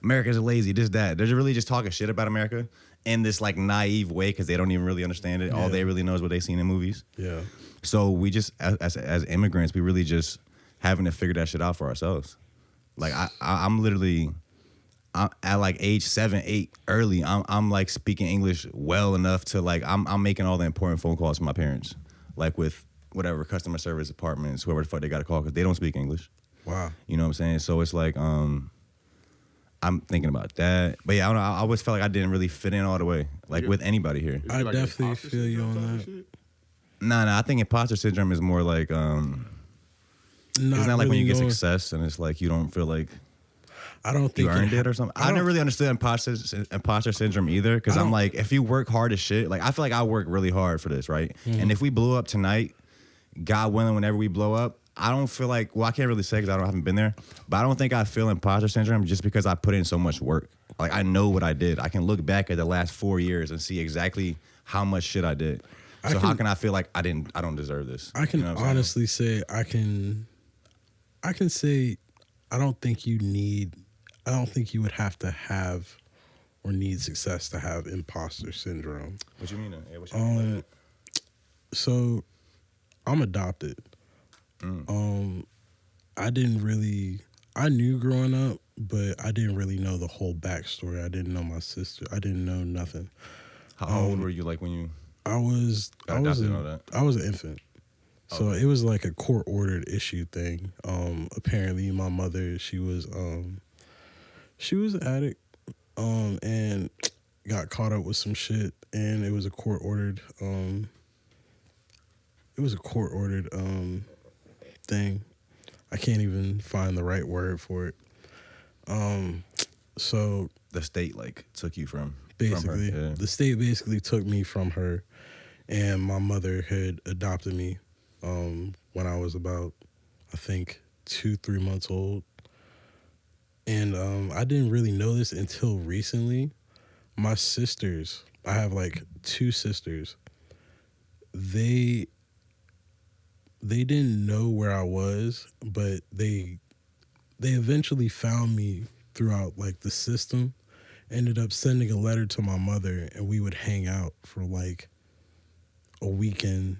Americans are lazy, this, that. They're really just talking shit about America in this like naive way because they don't even really understand it. All they really know is what they've seen in movies. Yeah. So we just, as immigrants, we really just having to figure that shit out for ourselves. Like I'm literally, at like age 7, 8, early, I'm like speaking English well enough to like I'm making all the important phone calls for my parents, like with whatever customer service departments, whoever the fuck they got to call because they don't speak English. Wow. You know what I'm saying? So it's like I'm thinking about that, but yeah, I don't know. I always felt like I didn't really fit in all the way, like with anybody here. Is it I like definitely imposter feel you syndrome on type that. of shit? Nah, I think imposter syndrome is more like isn't that like when you get success and it's like you don't feel like I don't think you earned it or something? I never really understood imposter syndrome either because I'm like, if you work hard as shit, like I feel like I work really hard for this, right? And if we blew up tonight, God willing, whenever we blow up, I don't feel like, well, I can't really say because I haven't been there, but I don't think I feel imposter syndrome just because I put in so much work. Like, I know what I did. I can look back at the last 4 years and see exactly how much shit I did. So how can I feel like I don't deserve this? I can honestly say I can say I don't think you would have to have or need success to have imposter syndrome. What you mean? What you mean by that? So I'm adopted. I knew growing up, but I didn't really know the whole backstory. I didn't know my sister. I didn't know nothing. How old were you like when you I was an infant. So it was like a court ordered issue thing. Apparently my mother, she was an addict, and got caught up with some shit, and it was a court ordered thing. I can't even find the right word for it. So the state like took you from basically her? Yeah. The state basically took me from her, and my mother had adopted me when I was about, I think, 2-3 months old. And I didn't really know this until recently. My sisters, I have like 2 sisters. They didn't know where I was, but they eventually found me throughout like the system. Ended up sending a letter to my mother, and we would hang out for like a weekend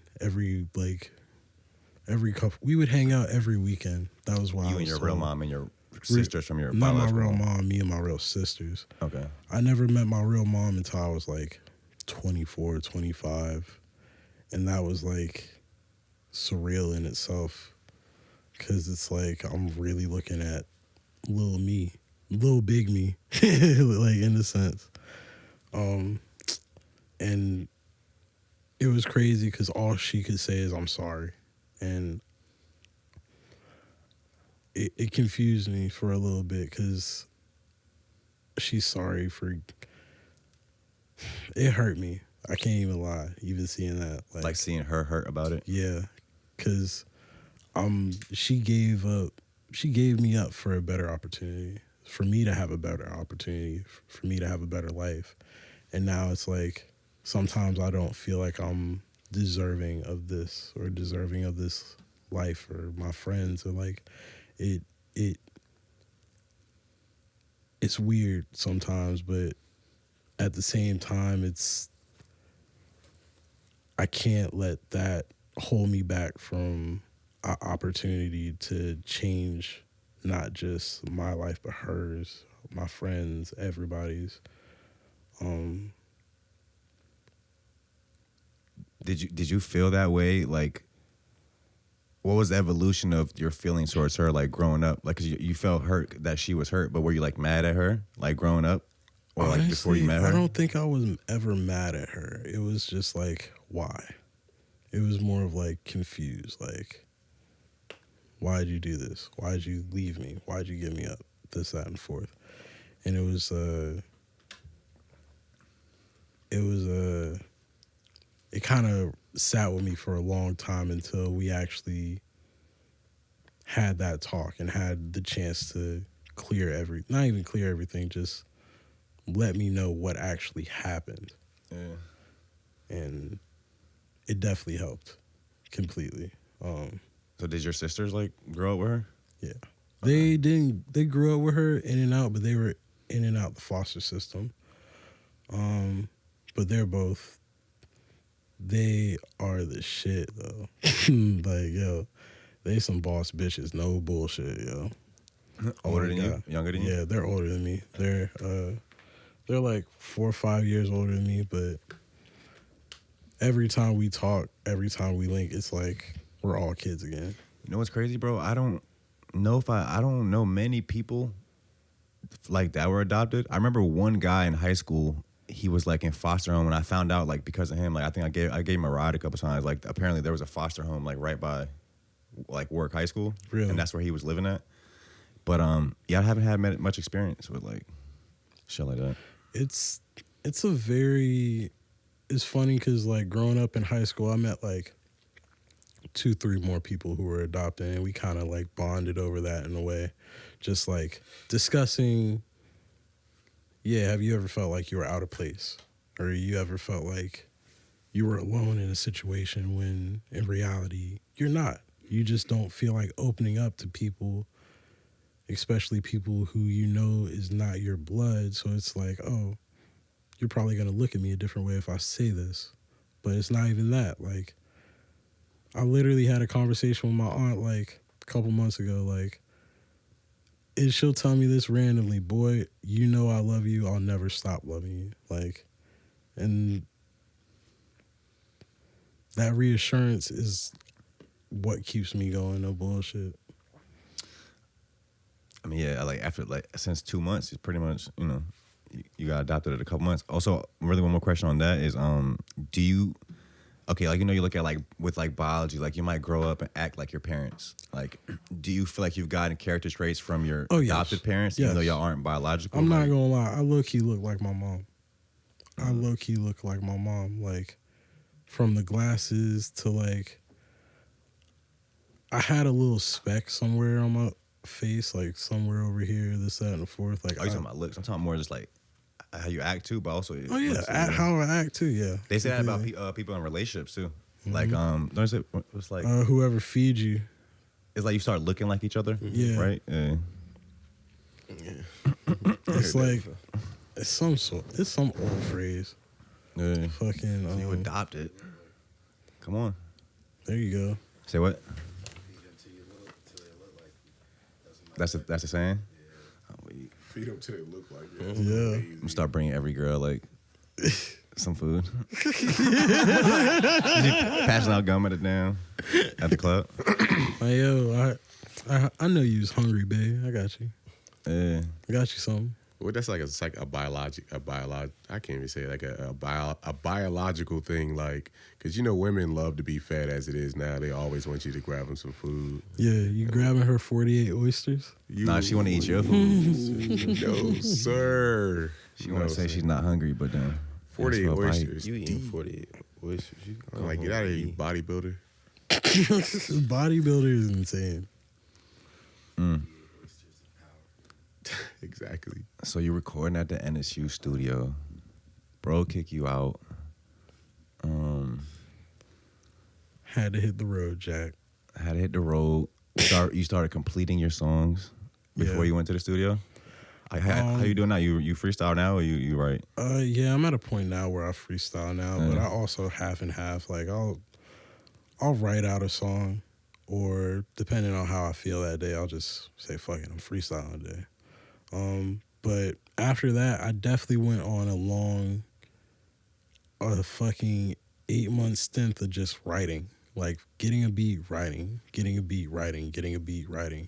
we would hang out every weekend. That was why you and your real mom and your sisters from your not my real mom. mom, me and my real sisters. Okay. I never met my real mom until I was like 24, 25. And that was like surreal in itself, because it's like I'm really looking at little big me, like in a sense. And it was crazy because all she could say is I'm sorry. And it confused me for a little bit, because she's sorry for, it hurt me. I can't even lie, even seeing that. Like seeing her hurt about it? Yeah, because she gave me up for a better opportunity, for me to have a better opportunity, for me to have a better life. And now it's like, sometimes I don't feel like I'm deserving of this, or deserving of this life, or my friends, or like it's weird sometimes, but at the same time I can't let that hold me back from an opportunity to change not just my life but hers, my friends, everybody's. Did you feel that way? Like, what was the evolution of your feelings towards her, like growing up? Like, 'cause you felt hurt that she was hurt, but were you like mad at her, like growing up, or honestly, like before you met her? I don't think I was ever mad at her. It was just like, why? It was more of like confused, like, why'd you do this? Why'd you leave me? Why'd you give me up? This, that, and forth. And it kind of sat with me for a long time until we actually had that talk and had the chance to not even clear everything, just let me know what actually happened. Yeah. And it definitely helped completely. So did your sisters like grow up with her? Yeah. They didn't. They grew up with her in and out, but they were in and out the foster system. But they are the shit though. Like, yo, they some boss bitches, no bullshit, yo. Older than you? Younger than you? Yeah, they're older than me. They're like 4 or 5 years older than me, but every time we talk, every time we link, it's like we're all kids again. You know what's crazy, bro? I don't know many people like that were adopted. I remember one guy in high school, he was like in foster home, and I found out like because of him, like I think I gave him a ride a couple times. Like apparently there was a foster home like right by like Warwick High School. Really? And that's where he was living at. But yeah, I haven't had much experience with like shit like that. It's funny because like growing up in high school, I met like 2-3 more people who were adopted, and we kind of like bonded over that in a way, just like discussing. Yeah, have you ever felt like you were out of place, or you ever felt like you were alone in a situation when in reality you're not? You just don't feel like opening up to people, especially people who you know is not your blood. So it's like, oh, you're probably going to look at me a different way if I say this. But it's not even that. Like, I literally had a conversation with my aunt like a couple months ago. Like, and she'll tell me this randomly, boy, you know I love you. I'll never stop loving you. Like, and that reassurance is what keeps me going. No bullshit. I mean, yeah, like after like since 2 months, it's pretty much, you know, you got adopted at a couple months. Also, really one more question on that is, do you, okay, like, you know, you look at like with like biology, like you might grow up and act like your parents. Like, do you feel like you've gotten character traits from your adopted parents, even though y'all aren't biological? I'm not gonna lie, I low-key look like my mom. I low-key look like my mom, like from the glasses to like, I had a little speck somewhere on my face, like somewhere over here, this, that, and the fourth. Like, you talking about looks? I'm talking more just like how you act too, but also how I act too. Yeah, they say that about people in relationships too. Mm-hmm. Like don't it? It's like whoever feeds you. It's like you start looking like each other. Yeah, right. Yeah. It's like it's some old phrase. Yeah. Fucking. So you adopted. Come on. There you go. Say what? That's a saying. Feed them till they look like it. Yeah. I'm gonna start bringing every girl like some food. Passing out gum at it down at the club. Hey, yo, I know you was hungry, babe. I got you. Yeah. I got you something. Well, that's like a I can't even say it, like a biological thing, like, because you know women love to be fed as it is now. They always want you to grab them some food. Yeah, you grabbing her 48 oysters? Nah, she want to eat your food. No, sir. She want to say she's not hungry, but then 48 oysters. You eating 48 oysters? You like, get out of here, you bodybuilder. Bodybuilder is insane. Exactly. So you're recording at the NSU studio. Bro kick you out. Had to hit the road, Jack. Had to hit the road. You started completing your songs before you went to the studio? How you doing now? You freestyle now or you write? Yeah, I'm at a point now where I freestyle now, but I also half and half. Like I'll write out a song, or depending on how I feel that day, I'll just say fuck it, I'm freestyling today. But after that, I definitely went on a fucking 8-month stint of just writing, like getting a beat, writing, getting a beat, writing, getting a beat, writing.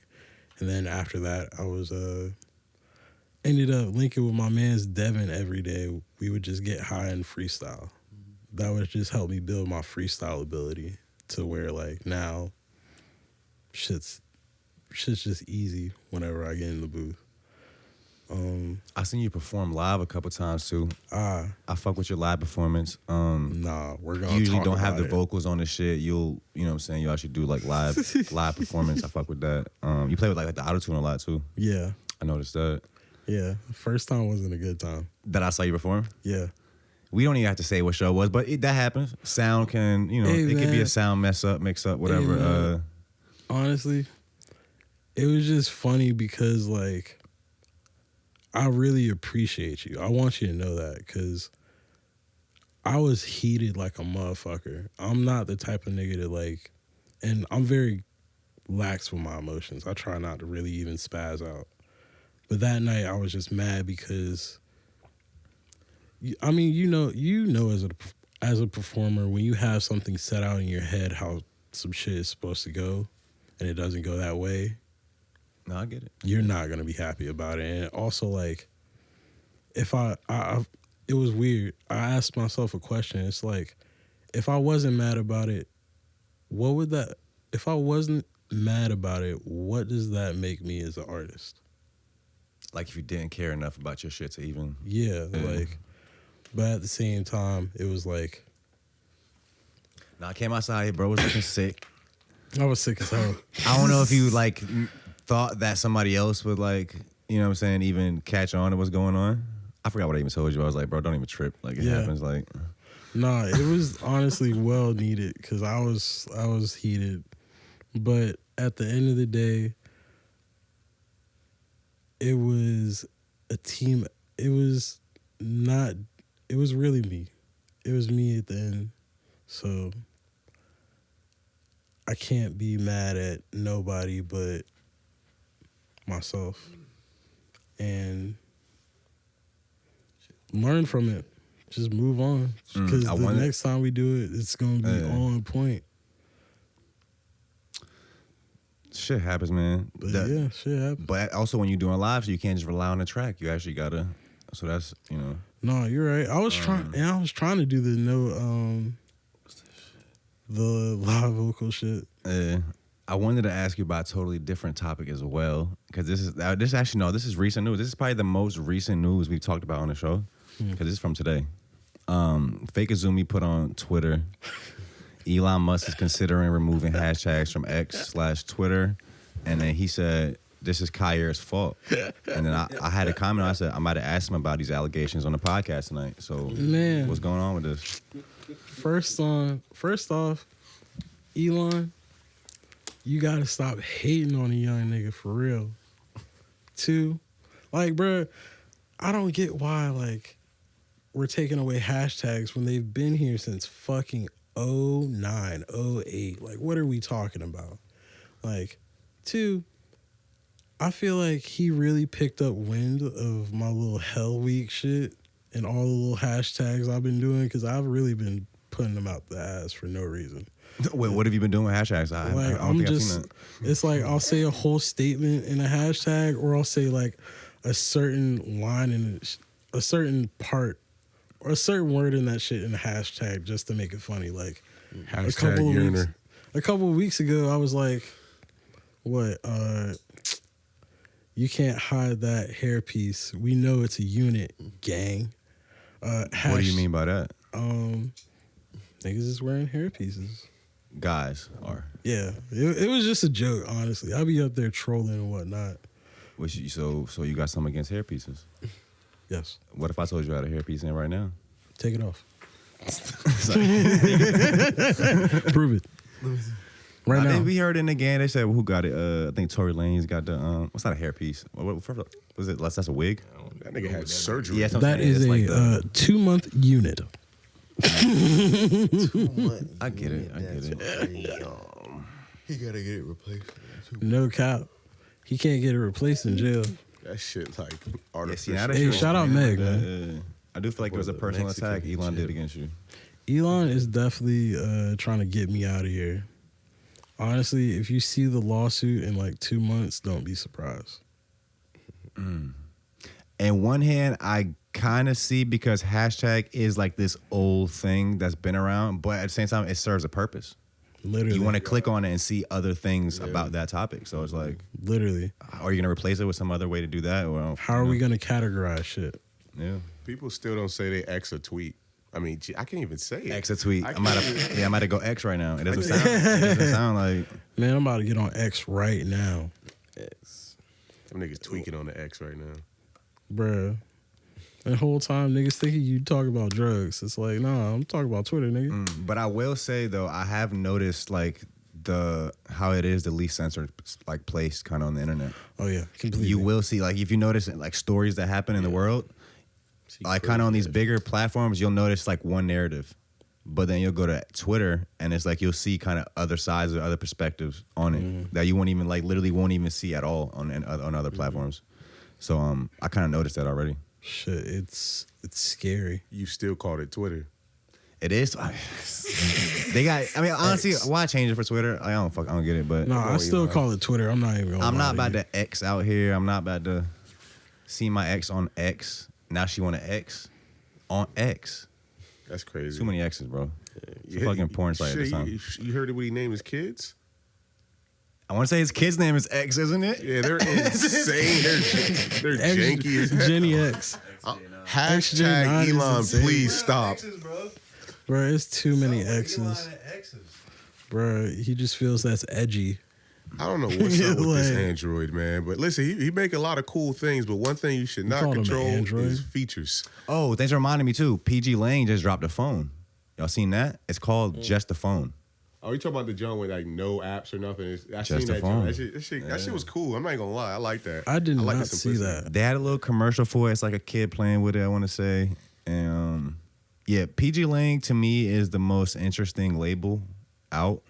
And then after that, I was, ended up linking with my man's Devin every day. We would just get high and freestyle. That would just help me build my freestyle ability to where like now shit's just easy whenever I get in the booth. I seen you perform live a couple times too. I fuck with your live performance. Nah, we're gonna. You usually talk don't have about the vocals on the shit. You know what I'm saying? You actually do like live performance. I fuck with that. You play with like the autotune a lot too. Yeah, I noticed that. Yeah, first time wasn't a good time. That I saw you perform? Yeah. We don't even have to say what show it was, but that happens. Sound can, it could be a sound mix up, whatever. Hey, honestly, it was just funny because like I really appreciate you. I want you to know that because I was heated like a motherfucker. I'm not the type of nigga that like, and I'm very lax with my emotions. I try not to really even spaz out. But that night I was just mad because, I mean, you know, as a performer, when you have something set out in your head how some shit is supposed to go, and it doesn't go that way. No, I get it. You're not gonna be happy about it. And also, like, if it was weird. I asked myself a question. It's like, if I wasn't mad about it, what would that? If I wasn't mad about it, what does that make me as an artist? Like if you didn't care enough about your shit to even... Yeah, like... But at the same time, it was like... Nah, I came outside here, bro. Was looking sick. I was sick as hell. I don't know if you like thought that somebody else would like, you know what I'm saying, even catch on to what's going on. I forgot what I even told you. I was like, bro, don't even trip. Like it happens. Like, nah, it was honestly well needed because I was heated, but at the end of the day, it was a team. It was not. It was really me. It was me at the end. So I can't be mad at nobody but myself and learn from it. Just move on. Because the next time we do it, it's going to be on point. Shit happens, man. But shit happens. But also when you're doing live, so you can't just rely on the track. You actually got to, so that's, you know. No, you're right. I was trying to do the live vocal shit. I wanted to ask you about a totally different topic as well, because this is recent news. This is probably the most recent news we've talked about on the show, because this is from today. Fake Azumi put on Twitter, Elon Musk is considering removing hashtags from X/Twitter, and then he said this is Kyere's fault. And then I had a comment. I said I might have asked him about these allegations on the podcast tonight. So man, what's going on with this? First off, Elon, you gotta stop hating on a young nigga for real. 2, like, bro, I don't get why like we're taking away hashtags when they've been here since fucking 09, 08. Like, what are we talking about? Like, 2, I feel like he really picked up wind of my little Hell Week shit and all the little hashtags I've been doing, because I've really been putting them out the ass for no reason. Wait, what have you been doing with hashtags? I don't think I've seen that. It's like I'll say a whole statement in a hashtag, or I'll say like a certain line in a certain part or a certain word in that shit in a hashtag just to make it funny. Like hashtag a couple of weeks ago, I was like, what? You can't hide that hairpiece. We know it's a unit, gang. What do you mean by that? Niggas is wearing hairpieces. Guys are. Yeah, it was just a joke, honestly. I'll be up there trolling and whatnot. So you got something against hairpieces? Yes. What if I told you I had a hairpiece in right now? Take it off. Prove it. Right now. We heard in the game, they said, well, who got it? I think Tory Lanez got the, what's not a hairpiece? What was it? That's a wig? That nigga had surgery. Yeah, that is a 2-month unit. 2 months. I get it. He gotta get it replaced. No cap. He can't get it replaced in jail. That shit like artificial. Yeah, hey, shout out Meg, man. I do feel like it was a personal attack Elon did against you. Elon is definitely trying to get me out of here. Honestly, if you see the lawsuit in like 2 months, don't be surprised. In one hand, I kind of see, because hashtag is like this old thing that's been around, but at the same time, it serves a purpose. Literally. You want to click on it and see other things about that topic. So it's like, literally. are you going to replace it with some other way to do that? Well, how are we going to categorize shit? Yeah. People still don't say they X a tweet. I mean, I can't even say it. X a tweet. I might have to go X right now. It doesn't sound like. Man, I'm about to get on X right now. X. Them niggas tweaking on the X right now. Bruh. The whole time niggas thinking you talk about drugs. It's like, nah, I'm talking about Twitter, nigga. But I will say though, I have noticed like how it is the least censored like place kind of on the internet. Oh yeah, completely. You will see, like, if you notice like stories that happen in the world, like kind of on these bigger platforms, you'll notice like one narrative, but then you'll go to Twitter and it's like you'll see kind of other sides or other perspectives on it that you won't even like literally won't even see at all on other platforms. So I kind of noticed that already. Shit, it's scary. You still called it Twitter. It is. They got. I mean, honestly, why change it for Twitter? I don't get it. But no, I still call it Twitter. I'm not even. I'm not about to X out here. I'm not about to see my ex on X. Now she want to X on X. That's crazy. Too many X's, bro. It's a fucking porn site at this time. You heard what he named his kids? I want to say his kid's name is X, isn't it? Yeah, they're insane. They're janky as hell. Jenny X. Hashtag Elon, please stop. Bro, it's too many X's. Bro, he just feels that's edgy. I don't know what's up with this Like- Android, man. But listen, he make a lot of cool things, but one thing you should not called him an control Android? is features. Oh, thanks for reminding me too. PG Lang just dropped a phone. Y'all seen that? It's called Just the Phone. Oh, you talking about the joint with like no apps or nothing? I Just seen the that phone. joint. That shit was cool. I'm not gonna lie, I like that. I did like not the see simplicity. that. They had a little commercial for it. It's like a kid playing with it, I want to say. And yeah, PG Lang to me is the most interesting label out.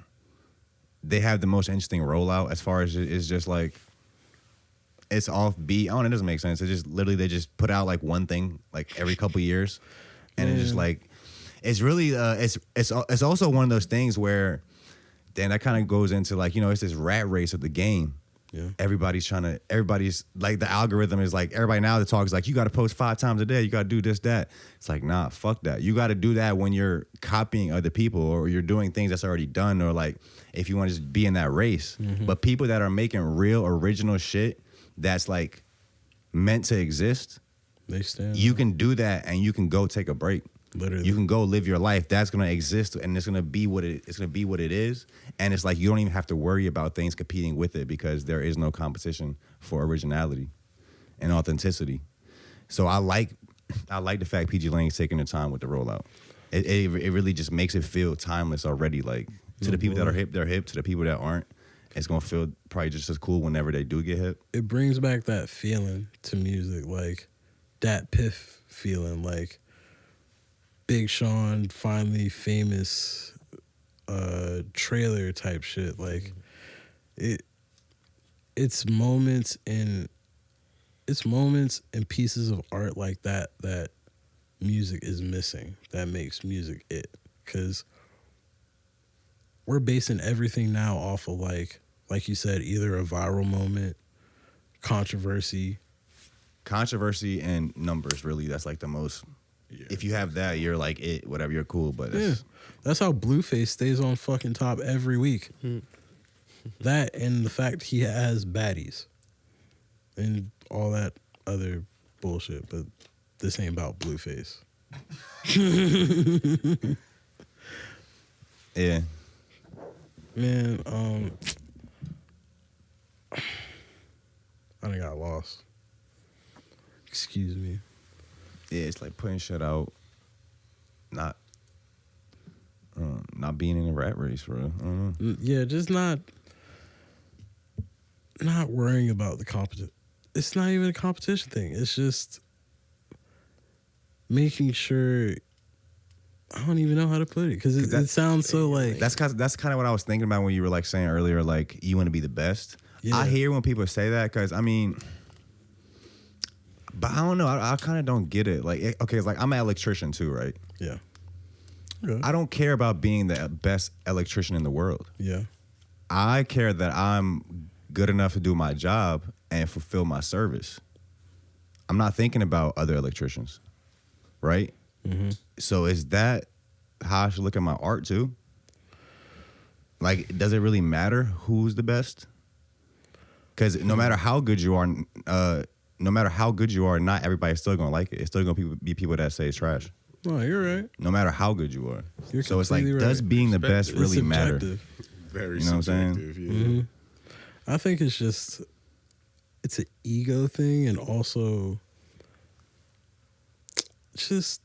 They have the most interesting rollout as far as it's just like it's off beat. I don't know, it doesn't make sense. It's just literally they just put out like one thing like every couple years, and it's just like it's really it's also one of those things where then that kind of goes into like, you know, it's this rat race of the game. Yeah. Everybody's like, the algorithm is like, everybody now that talks like, you got to post 5 times a day. You got to do this, that. It's like, nah, fuck that. You got to do that when you're copying other people or you're doing things that's already done, or like if you want to just be in that race. But people that are making real original shit that's like meant to exist, They stand. you can do that and you can go take a break. Literally. You can go live your life. That's gonna exist, and it's gonna be what it is. And it's like you don't even have to worry about things competing with it because there is no competition for originality and authenticity. So I like the fact PG Lang's taking the time with the rollout. It really just makes it feel timeless already. Like to the people that are hip, they're hip. To the people that aren't, it's gonna feel probably just as cool whenever they do get hip. It brings back that feeling to music, like that Piff feeling, like Big Sean finally famous trailer type shit. Like it's moments and pieces of art like that music is missing, that makes music it. Because we're basing everything now off of like you said, either a viral moment, controversy And numbers, really. That's like the most. Yeah. If you have that, you're like it. Whatever, you're cool. But That's how Blueface stays on fucking top every week. That and the fact he has baddies and all that other bullshit. But this ain't about Blueface. yeah. Man, I done got lost. Excuse me. Yeah, it's like putting shit out, not being in a rat race, bro. I don't know. Yeah, just not worrying about the competition. It's not even a competition thing. It's just making sure. I don't even know how to put it because it sounds so like That's kind of what I was thinking about when you were like saying earlier, like you want to be the best. Yeah. I hear when people say that because I mean, but I don't know. I kind of don't get it. Like, okay, it's like I'm an electrician too, right? yeah. Okay. I don't care about being the best electrician in the world. Yeah. I care that I'm good enough to do my job and fulfill my service. I'm not thinking about other electricians, right? Mm-hmm. So is that how I should look at my art too? Like, does it really matter who's the best? Because no matter how good you are, not everybody's still gonna like it. It's still gonna be people that say it's trash. No, you're right. No matter how good you are. You're So it's like, completely does right. being the best It's really matter? subjective. Very You know what I'm saying? subjective. Yeah. Mm-hmm. I think it's an ego thing, and also just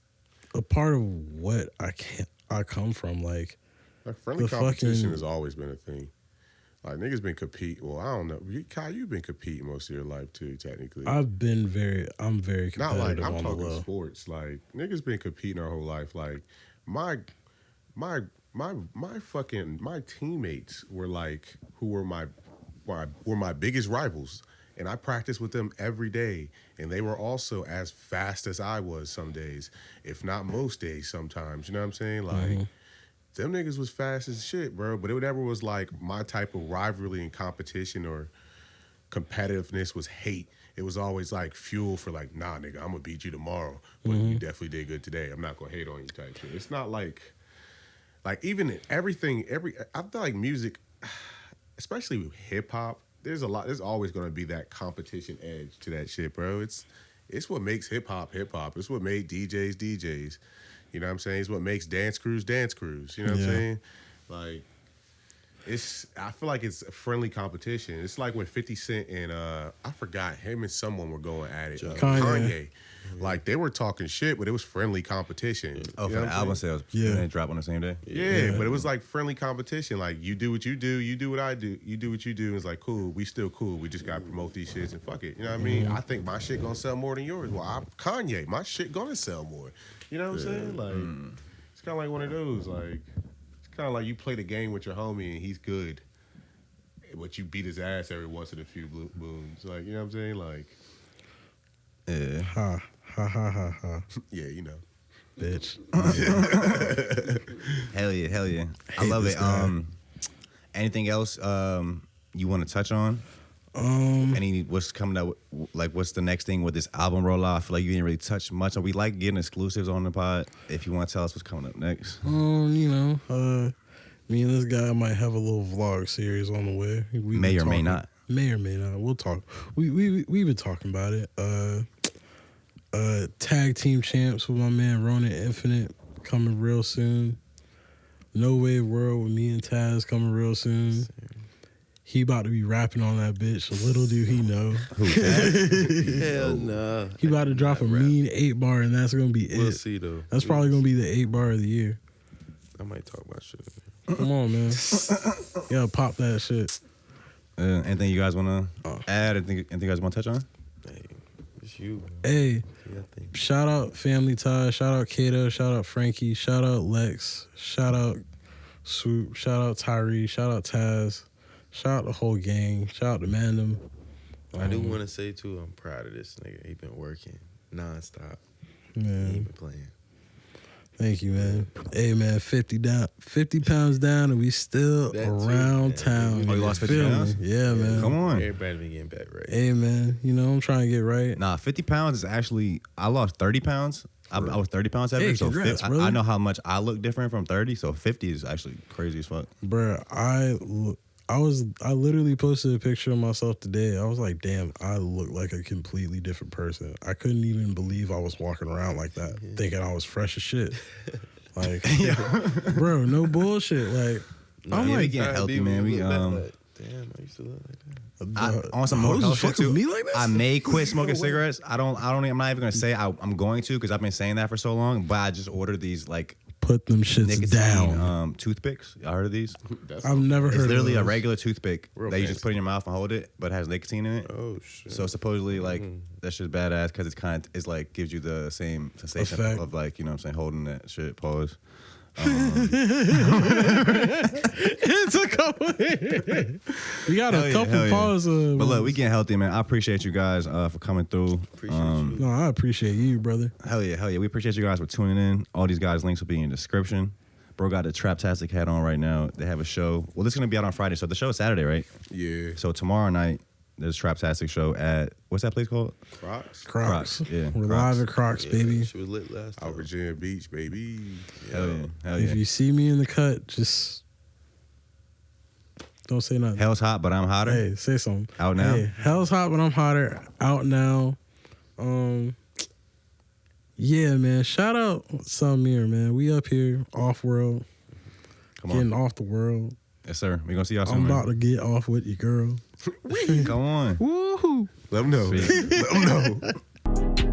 a part of what I come from. Like Like friendly The competition fucking- has always been a thing. Like niggas been competing. Well, I don't know. Kai, you've been competing most of your life too, technically. I'm very Not like competitive I'm on the talking low. sports. Like niggas been competing our whole life. Like my teammates were like who were my biggest rivals, and I practiced with them every day, and they were also as fast as I was some days, if not most days. Sometimes, you know what I'm saying? Like them niggas was fast as shit, bro. But it never was like my type of rivalry and competition or competitiveness was hate. It was always like fuel for like, nah, nigga, I'm gonna beat you tomorrow, but you definitely did good today. I'm not gonna hate on you type shit. It's not like even in everything. I feel like music, especially with hip hop, there's always gonna be that competition edge to that shit, bro. It's what makes hip hop hip hop. It's what made DJs DJs. You know what I'm saying? It's what makes dance crews dance crews. You know what I'm Yeah. saying? Like, I feel like it's a friendly competition. It's like when 50 Cent and I forgot, him and someone were going at it. Kanye. Like they were talking shit, but it was friendly competition. Oh, for the album sales. Yeah. And they drop on the same day. Yeah, but it was like friendly competition. Like you do what you do, you do what I do, you do what you do. And it's like cool, we still cool. We just gotta promote these shits and fuck it. You know what I mean? I think my shit gonna sell more than yours. Well, I'm Kanye. My shit gonna sell more. You know what I'm saying? Like it's kind of like one of those. Like it's kind of like you play the game with your homie and he's good, but you beat his ass every once in a few moons. Like you know what I'm saying? Like Yeah. Ha ha ha ha ha. yeah, you know. Bitch. Hell yeah. I love it. Anything else you want to touch on? What's coming up? Like, what's the next thing with this album rollout? I feel like you didn't really touch much. We like getting exclusives on the pod. If you want to tell us what's coming up next, Me and this guy might have a little vlog series on the way. may or may not. May or may not. We'll talk. We've been talking about it. Tag team champs with my man Ronan Infinite coming real soon. No Wave World with me and Taz coming real soon. He about to be rapping on that bitch. Little do he know. Hell no. He about to drop a mean 8-bar, and that's gonna be it. We'll see though. That's probably gonna be the 8-bar of the year. I might talk about shit. Come on, man. Yeah, pop that shit. Anything you guys want to add? Anything you guys want to touch on? Hey, it's you. Hey, Yeah, I think. shout out Family Ties, shout out Kato, shout out Frankie, shout out Lex, shout out Swoop, shout out Tyree, shout out Taz, shout out the whole gang, shout out to Mandem. I do want to say too, I'm proud of this nigga. He been working nonstop. He Man, ain't been playing. thank you, man. Hey, man, 50 pounds down, and we still That too, around man. town. Oh, you lost 50 Feel me? pounds? Yeah, man. Come on. Everybody been getting back right. Hey, man, I'm trying to get right. Nah, 50 pounds is actually, I lost 30 pounds. I was 30 pounds heavier, Hey, so congrats, 50, brother. I know how much I look different from 30, so 50 is actually crazy as fuck. Bruh, I literally posted a picture of myself today. I was like, damn, I look like a completely different person. I couldn't even believe I was walking around like that, thinking I was fresh as shit. Like, bro, no bullshit. Like, I'm yeah, we like, getting healthy, man. We damn, I used to look like that. on some more hoes health is shit fucking too. me like this? I may quit smoking cigarettes. I'm not even gonna say I'm going to because I've been saying that for so long. But I just ordered these like put them shits nicotine down. toothpicks. Y'all heard of these? I've never It's heard literally of a those. regular toothpick Real that you just fancy. put in your mouth and hold it, but it has nicotine in it. Oh shit. So supposedly like that shit's badass because it's like gives you the same sensation Effect. of like, you know what I'm saying, holding that shit. Pause. It's a couple. We got Hell a yeah, couple hell yeah. pauses. But look, we getting healthy, man. I appreciate you guys for coming through. Appreciate you. No, I appreciate you, brother. Hell yeah. We appreciate you guys for tuning in. All these guys' links will be in the description. Bro got the Traptastic hat on right now. They have a show. Well, this is gonna be out on Friday, so the show is Saturday, right? Yeah. So tomorrow night there's a Traptastic show at what's that place called? Crocs. Crocs. Yeah, We're Crocs. live at Crocs, Yeah, baby. She was lit last Out time. Virginia Beach, baby. Hell yeah. If you see me in the cut, just don't say nothing. Hell's hot, but I'm hotter. Hey, say something. Out now? Hey, hell's hot, but I'm hotter. Out now. Yeah, man. Shout out Samir, man. We up here, off world, Come getting on. off the world. Yes, sir. We're gonna see y'all soon. I'm man. about to get off with your girl. Come on. Woohoo! Let them know. Sweet. Let them know.